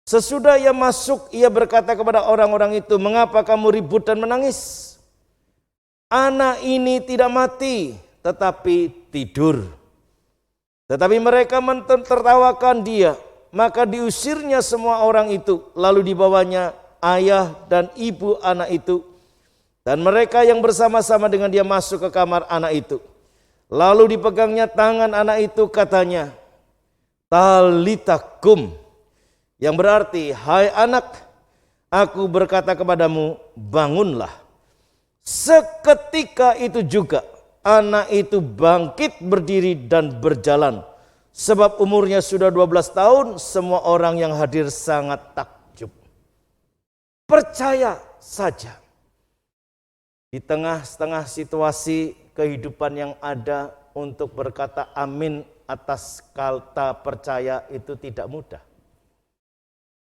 Sesudah ia masuk, ia berkata kepada orang-orang itu, mengapa kamu ribut dan menangis? Anak ini tidak mati, tetapi tidur. Tetapi mereka mentertawakan dia, maka diusirnya semua orang itu, lalu dibawanya ayah dan ibu anak itu, dan mereka yang bersama-sama dengan dia masuk ke kamar anak itu. Lalu dipegangnya tangan anak itu, katanya, Talita kum, yang berarti, hai anak, aku berkata kepadamu, bangunlah. Seketika itu juga anak itu bangkit berdiri dan berjalan. Sebab umurnya sudah 12 tahun, semua orang yang hadir sangat takjub. Percaya saja. Di tengah-tengah situasi kehidupan yang ada, untuk berkata amin atas kata percaya itu tidak mudah.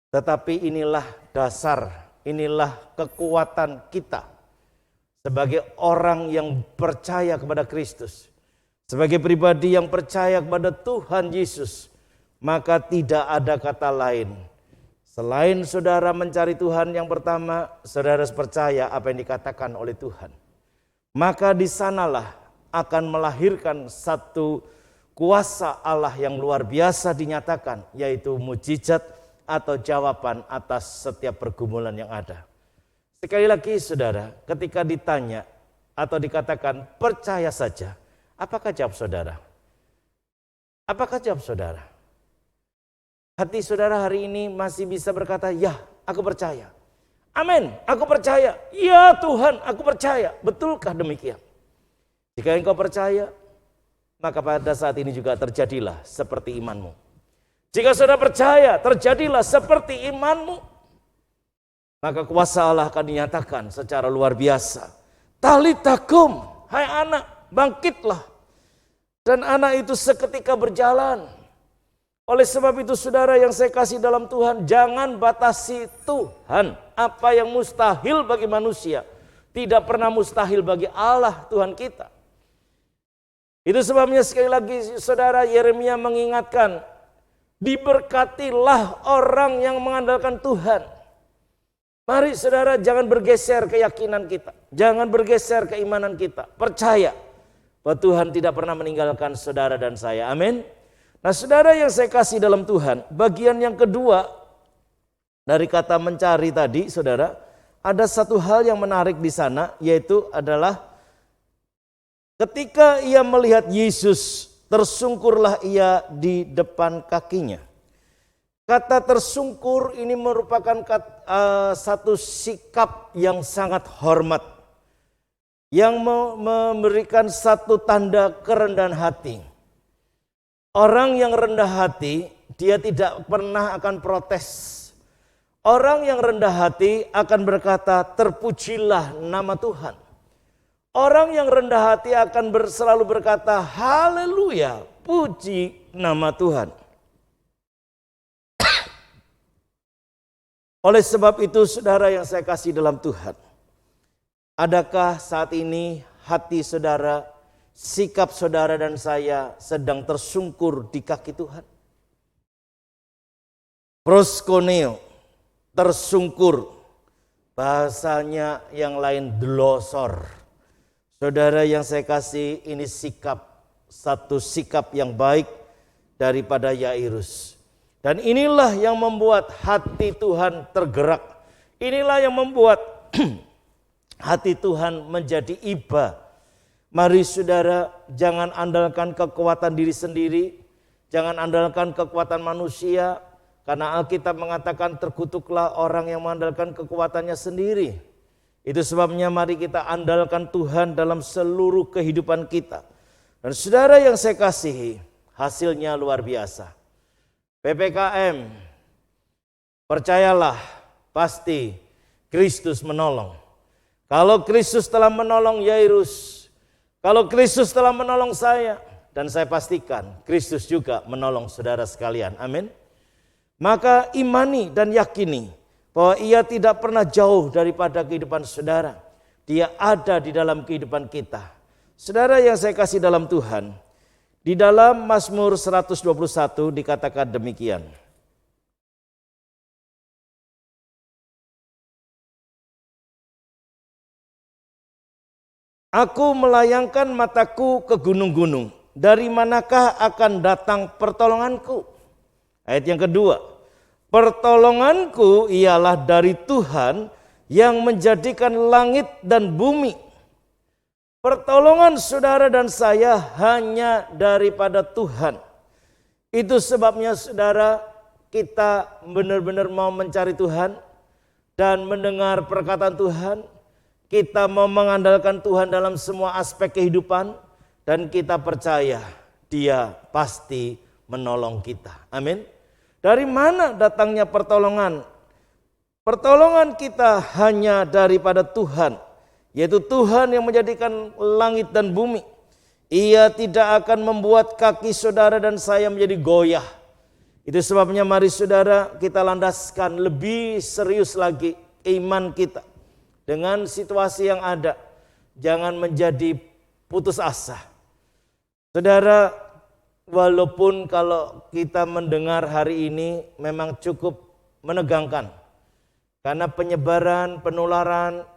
Tetapi inilah dasar, inilah kekuatan kita sebagai orang yang percaya kepada Kristus, sebagai pribadi yang percaya kepada Tuhan Yesus. Maka tidak ada kata lain selain saudara mencari Tuhan. Yang pertama, saudara harus percaya apa yang dikatakan oleh Tuhan. Maka di sanalah akan melahirkan satu kuasa Allah yang luar biasa dinyatakan, yaitu mujizat atau jawaban atas setiap pergumulan yang ada. Sekali lagi saudara, ketika ditanya atau dikatakan percaya saja, apakah jawab saudara? Apakah jawab saudara? Hati saudara hari ini masih bisa berkata, ya aku percaya. Amin, aku percaya. Ya Tuhan, aku percaya. Betulkah demikian? Jika engkau percaya, maka pada saat ini juga terjadilah seperti imanmu. Jika saudara percaya, terjadilah seperti imanmu. Maka kuasa Allah akan dinyatakan secara luar biasa. Talitakum, hai anak, bangkitlah. Dan anak itu seketika berjalan. Oleh sebab itu saudara yang saya kasih dalam Tuhan, jangan batasi Tuhan. Apa yang mustahil bagi manusia tidak pernah mustahil bagi Allah Tuhan kita. Itu sebabnya sekali lagi saudara, Yeremia mengingatkan, diberkatilah orang yang mengandalkan Tuhan. Mari saudara, jangan bergeser keyakinan kita, jangan bergeser keimanan kita. Percaya bahwa Tuhan tidak pernah meninggalkan saudara dan saya. Amin. Nah saudara yang saya kasih dalam Tuhan, bagian yang kedua dari kata mencari tadi saudara, ada satu hal yang menarik di sana, yaitu adalah ketika ia melihat Yesus, tersungkurlah ia di depan kakinya. Kata tersungkur ini merupakan satu sikap yang sangat hormat, yang memberikan satu tanda kerendahan hati. Orang yang rendah hati, dia tidak pernah akan protes. Orang yang rendah hati akan berkata, terpujilah nama Tuhan. Orang yang rendah hati akan selalu berkata, haleluya, puji nama Tuhan. Oleh sebab itu saudara yang saya kasih dalam Tuhan, adakah saat ini hati saudara, sikap saudara dan saya sedang tersungkur di kaki Tuhan? Proskoneo, tersungkur. Bahasanya yang lain delosor. Saudara yang saya kasih, ini sikap, satu sikap yang baik daripada Yairus. Dan inilah yang membuat hati Tuhan tergerak. Inilah yang membuat hati Tuhan menjadi iba. Mari saudara, jangan andalkan kekuatan diri sendiri, jangan andalkan kekuatan manusia, karena Alkitab mengatakan terkutuklah orang yang mengandalkan kekuatannya sendiri. Itu sebabnya mari kita andalkan Tuhan dalam seluruh kehidupan kita. Dan saudara yang saya kasihi, hasilnya luar biasa. PPKM, percayalah, pasti Kristus menolong. Kalau Kristus telah menolong Yairus, kalau Kristus telah menolong saya, dan saya pastikan Kristus juga menolong saudara sekalian. Amin. Maka imani dan yakini bahwa ia tidak pernah jauh daripada kehidupan saudara. Dia ada di dalam kehidupan kita. Saudara yang saya kasih dalam Tuhan, di dalam Mazmur 121 dikatakan demikian. Aku melayangkan mataku ke gunung-gunung. Dari manakah akan datang pertolonganku? Ayat yang kedua. Pertolonganku ialah dari Tuhan yang menjadikan langit dan bumi. Pertolongan saudara dan saya hanya daripada Tuhan. Itu sebabnya saudara, kita benar-benar mau mencari Tuhan dan mendengar perkataan Tuhan. Kita mau mengandalkan Tuhan dalam semua aspek kehidupan dan kita percaya Dia pasti menolong kita. Amin. Dari mana datangnya pertolongan? Pertolongan kita hanya daripada Tuhan, yaitu Tuhan yang menjadikan langit dan bumi. Ia tidak akan membuat kaki saudara dan saya menjadi goyah. Itu sebabnya mari saudara kita landaskan lebih serius lagi iman kita dengan situasi yang ada. Jangan menjadi putus asa. Saudara, walaupun kalau kita mendengar hari ini memang cukup menegangkan. Karena penyebaran, penularan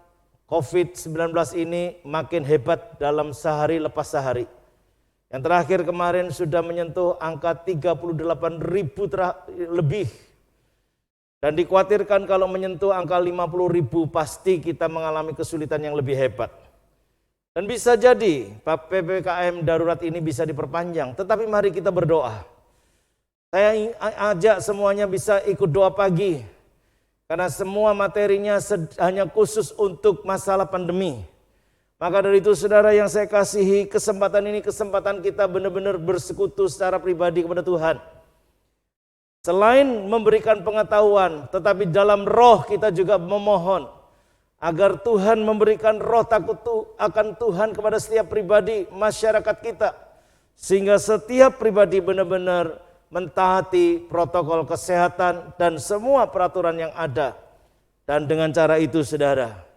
COVID-19 ini makin hebat dalam sehari lepas sehari. Yang terakhir kemarin sudah menyentuh angka 38.000 lebih. Dan dikhawatirkan kalau menyentuh angka 50.000 pasti kita mengalami kesulitan yang lebih hebat. Dan bisa jadi PPKM darurat ini bisa diperpanjang. Tetapi mari kita berdoa. Saya ajak semuanya bisa ikut doa pagi. Karena semua materinya hanya khusus untuk masalah pandemi. Maka dari itu saudara yang saya kasihi, kesempatan ini kesempatan kita benar-benar bersekutu secara pribadi kepada Tuhan. Selain memberikan pengetahuan, tetapi dalam roh kita juga memohon agar Tuhan memberikan roh takut akan Tuhan kepada setiap pribadi masyarakat kita. Sehingga setiap pribadi benar-benar mentaati protokol kesehatan dan semua peraturan yang ada. Dan dengan cara itu saudara,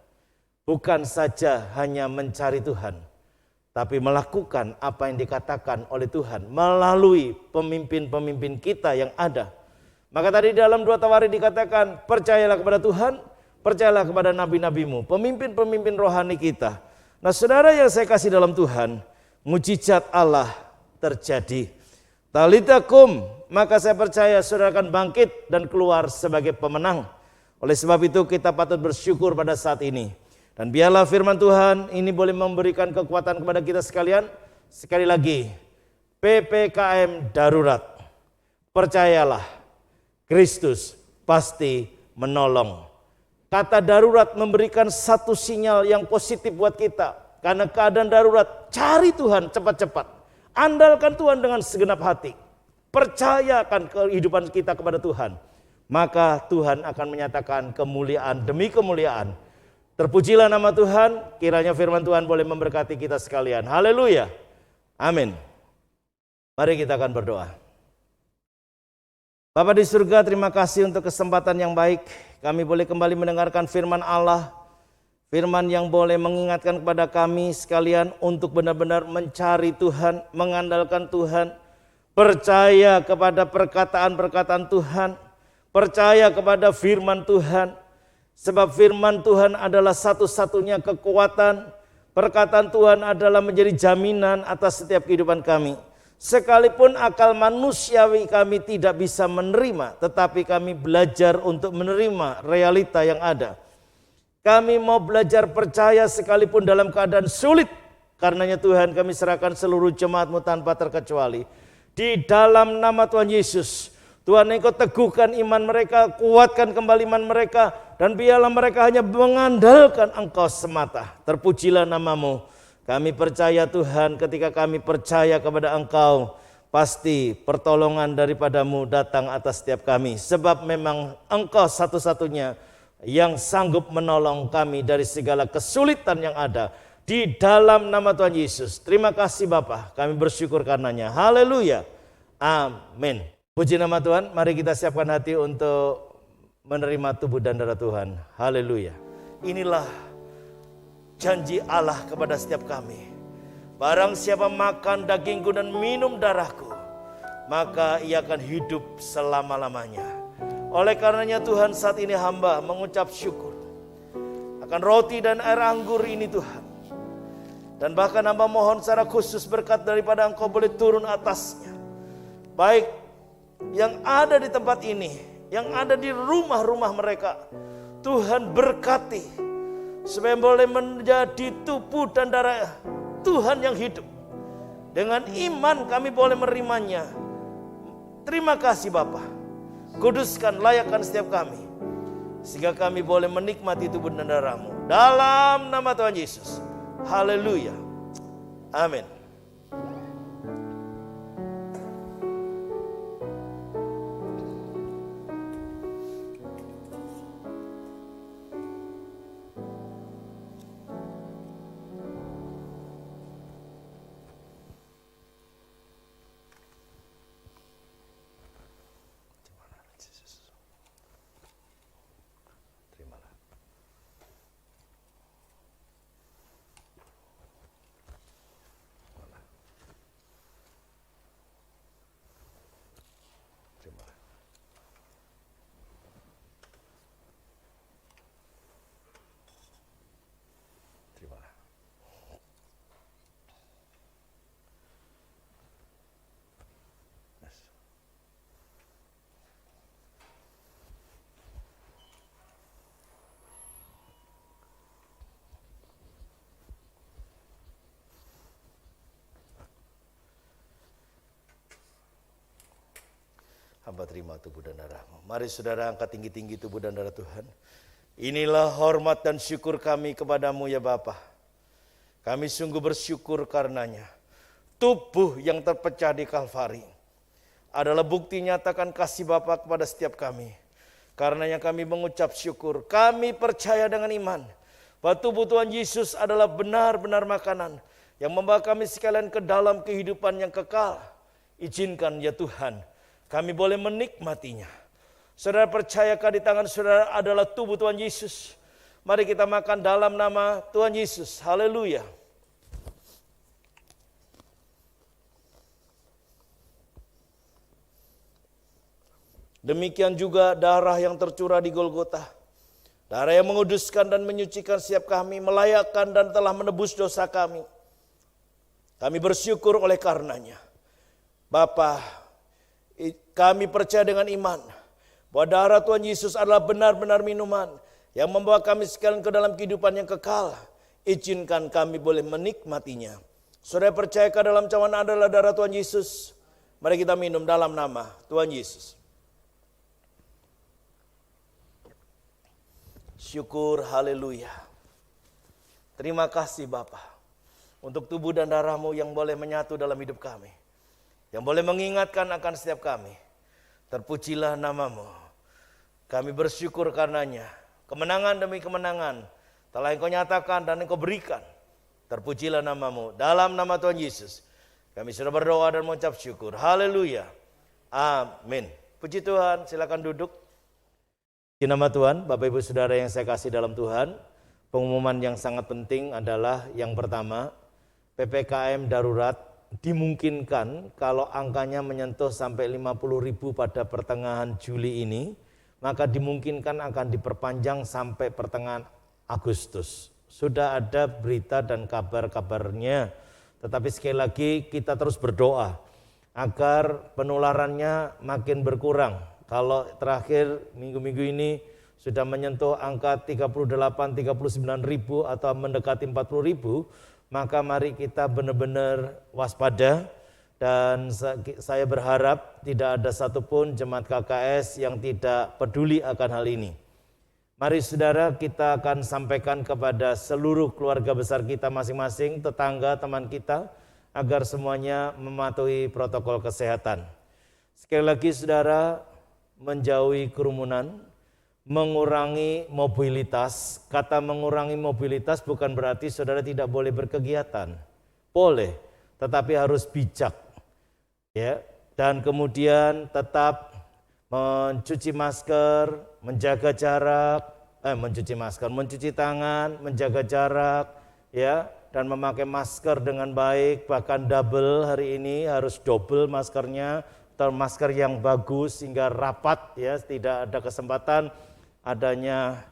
bukan saja hanya mencari Tuhan, tapi melakukan apa yang dikatakan oleh Tuhan melalui pemimpin-pemimpin kita yang ada. Maka tadi dalam 2 Tawarik dikatakan, percayalah kepada Tuhan, percayalah kepada nabi-nabimu, pemimpin-pemimpin rohani kita. Nah saudara yang saya kasih dalam Tuhan, mujizat Allah terjadi. Talitakum, maka saya percaya saudara akan bangkit dan keluar sebagai pemenang. Oleh sebab itu kita patut bersyukur pada saat ini. Dan biarlah firman Tuhan ini boleh memberikan kekuatan kepada kita sekalian. Sekali lagi, PPKM darurat. Percayalah, Kristus pasti menolong. Kata darurat memberikan satu sinyal yang positif buat kita. Karena keadaan darurat, cari Tuhan cepat-cepat. Andalkan Tuhan dengan segenap hati. Percayakan kehidupan kita kepada Tuhan. Maka Tuhan akan menyatakan kemuliaan demi kemuliaan. Terpujilah nama Tuhan, kiranya firman Tuhan boleh memberkati kita sekalian. Haleluya. Amin. Mari kita akan berdoa. Bapa di surga, terima kasih untuk kesempatan yang baik. Kami boleh kembali mendengarkan firman Allah. Firman yang boleh mengingatkan kepada kami sekalian untuk benar-benar mencari Tuhan, mengandalkan Tuhan. Percaya kepada perkataan-perkataan Tuhan. Percaya kepada firman Tuhan. Sebab firman Tuhan adalah satu-satunya kekuatan. Perkataan Tuhan adalah menjadi jaminan atas setiap kehidupan kami. Sekalipun akal manusiawi kami tidak bisa menerima, tetapi kami belajar untuk menerima realita yang ada. Kami mau belajar percaya sekalipun dalam keadaan sulit. Karenanya Tuhan kami serahkan seluruh jemaat-Mu tanpa terkecuali. Di dalam nama Tuhan Yesus, Tuhan Engkau teguhkan iman mereka, kuatkan kembali iman mereka, dan biarlah mereka hanya mengandalkan Engkau semata. Terpujilah nama-Mu. Kami percaya Tuhan, ketika kami percaya kepada Engkau, pasti pertolongan daripada-Mu datang atas setiap kami. Sebab memang Engkau satu-satunya yang sanggup menolong kami dari segala kesulitan yang ada. Di dalam nama Tuhan Yesus. Terima kasih Bapa, kami bersyukur karenanya. Haleluya. Amin. Puji nama Tuhan, mari kita siapkan hati untuk menerima tubuh dan darah Tuhan. Haleluya. Inilah janji Allah kepada setiap kami. Barang siapa makan dagingku dan minum darahku, maka ia akan hidup selama-lamanya. Oleh karenanya Tuhan, saat ini hamba mengucap syukur akan roti dan air anggur ini Tuhan. Dan bahkan hamba mohon secara khusus berkat daripada Engkau boleh turun atasnya. Baik yang ada di tempat ini, yang ada di rumah-rumah mereka, Tuhan berkati supaya boleh menjadi tubuh dan darah Tuhan yang hidup. Dengan iman kami boleh menerimanya. Terima kasih Bapa. Kuduskan, layakkan setiap kami, sehingga kami boleh menikmati tubuh dan darah-Mu. Dalam nama Tuhan Yesus. Haleluya. Amin. Hamba terima tubuh dan darah-Mu. Mari saudara angkat tinggi-tinggi tubuh dan darah Tuhan. Inilah hormat dan syukur kami kepadamu ya Bapa. Kami sungguh bersyukur karenanya. Tubuh yang terpecah di Kalvari adalah bukti nyatakan kasih Bapa kepada setiap kami. Karenanya kami mengucap syukur. Kami percaya dengan iman bahwa tubuh Tuhan Yesus adalah benar-benar makanan yang membawa kami sekalian ke dalam kehidupan yang kekal. Izinkan ya Tuhan, kami boleh menikmatinya. Saudara percayakah di tangan saudara adalah tubuh Tuhan Yesus? Mari kita makan dalam nama Tuhan Yesus. Haleluya. Demikian juga darah yang tercurah di Golgota. Darah yang menguduskan dan menyucikan setiap kami, melayakkan dan telah menebus dosa kami. Kami bersyukur oleh karenanya. Bapa, kami percaya dengan iman bahwa darah Tuhan Yesus adalah benar-benar minuman yang membawa kami sekalian ke dalam kehidupan yang kekal. Izinkan kami boleh menikmatinya. Saudara percayakah dalam cawan adalah darah Tuhan Yesus? Mari kita minum dalam nama Tuhan Yesus. Syukur, haleluya. Terima kasih Bapa untuk tubuh dan darah-Mu yang boleh menyatu dalam hidup kami. Yang boleh mengingatkan akan setiap kami. Terpujilah nama-Mu. Kami bersyukur karenanya. Kemenangan demi kemenangan telah Engkau nyatakan dan Engkau berikan. Terpujilah nama-Mu. Dalam nama Tuhan Yesus kami sudah berdoa dan mengucap syukur. Haleluya. Amin. Puji Tuhan, silakan duduk. Di nama Tuhan, Bapak Ibu Saudara yang saya kasih dalam Tuhan, pengumuman yang sangat penting adalah yang pertama, PPKM darurat dimungkinkan kalau angkanya menyentuh sampai 50.000 pada pertengahan Juli ini, maka dimungkinkan akan diperpanjang sampai pertengahan Agustus. Sudah ada berita dan kabar-kabarnya, tetapi sekali lagi kita terus berdoa agar penularannya makin berkurang. Kalau terakhir minggu-minggu ini sudah menyentuh angka 38-39 ribu atau mendekati 40 ribu, maka mari kita benar-benar waspada. Dan saya berharap tidak ada satupun jemaat KKS yang tidak peduli akan hal ini. Mari saudara, kita akan sampaikan kepada seluruh keluarga besar kita masing-masing, tetangga, teman kita, agar semuanya mematuhi protokol kesehatan. Sekali lagi saudara, menjauhi kerumunan, mengurangi mobilitas. Kata mengurangi mobilitas bukan berarti saudara tidak boleh berkegiatan. Boleh, tetapi harus bijak. Ya, dan kemudian tetap mencuci masker, menjaga jarak, mencuci tangan, menjaga jarak, ya, dan memakai masker dengan baik, bahkan double hari ini harus double maskernya. Atau masker yang bagus sehingga rapat, ya, tidak ada kesempatan adanya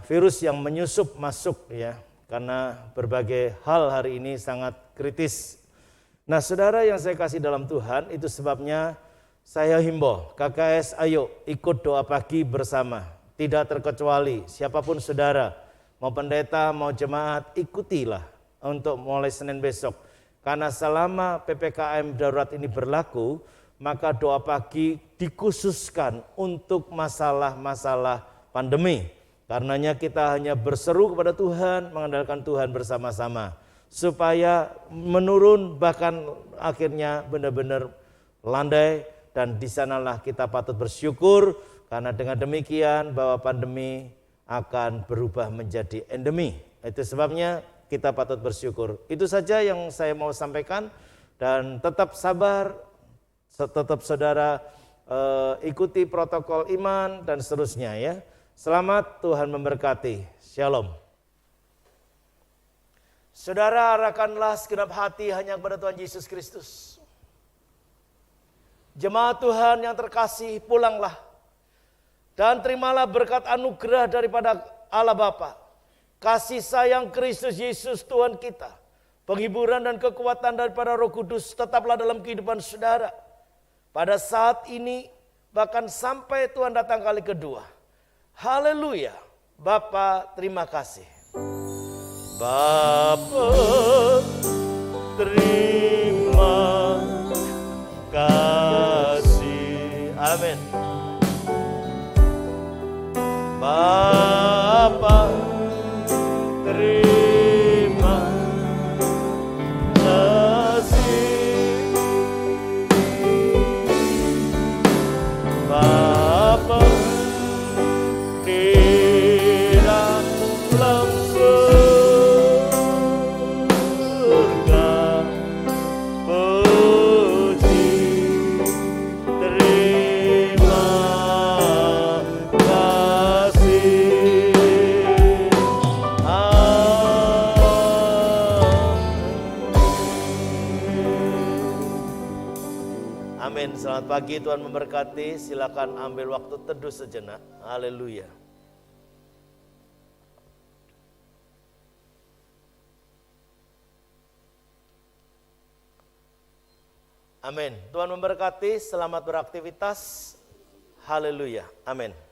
virus yang menyusup masuk, ya, karena berbagai hal hari ini sangat kritis. Nah saudara yang saya kasih dalam Tuhan, itu sebabnya saya himbau KKS, ayo ikut doa pagi bersama, tidak terkecuali siapapun saudara, mau pendeta, mau jemaat, ikutilah untuk mulai Senin besok. Karena selama PPKM darurat ini berlaku, maka doa pagi dikhususkan untuk masalah-masalah pandemi. Karenanya kita hanya berseru kepada Tuhan, mengandalkan Tuhan bersama-sama. Supaya menurun, bahkan akhirnya benar-benar landai, dan di sanalah kita patut bersyukur, karena dengan demikian bahwa pandemi akan berubah menjadi endemi. Itu sebabnya kita patut bersyukur. Itu saja yang saya mau sampaikan, dan tetap sabar, tetap saudara ikuti protokol iman dan seterusnya, ya. Selamat, Tuhan memberkati. Shalom. Saudara, arahkanlah segenap hati hanya kepada Tuhan Yesus Kristus. Jemaat Tuhan yang terkasih, pulanglah dan terimalah berkat anugerah daripada Allah Bapa, kasih sayang Kristus Yesus Tuhan kita, penghiburan dan kekuatan daripada Roh Kudus tetaplah dalam kehidupan saudara pada saat ini, bahkan sampai Tuhan datang kali kedua. Haleluya. Bapa, terima kasih. Bapa, terima kasih. Amin. Bapa, terima kasih. Bapa, di dalam surga, puji terima kasih. Amin. Selamat pagi, Tuhan memberkati. Silakan ambil waktu teduh sejenak. Haleluya. Amin. Tuhan memberkati. Selamat beraktivitas. Haleluya. Amin.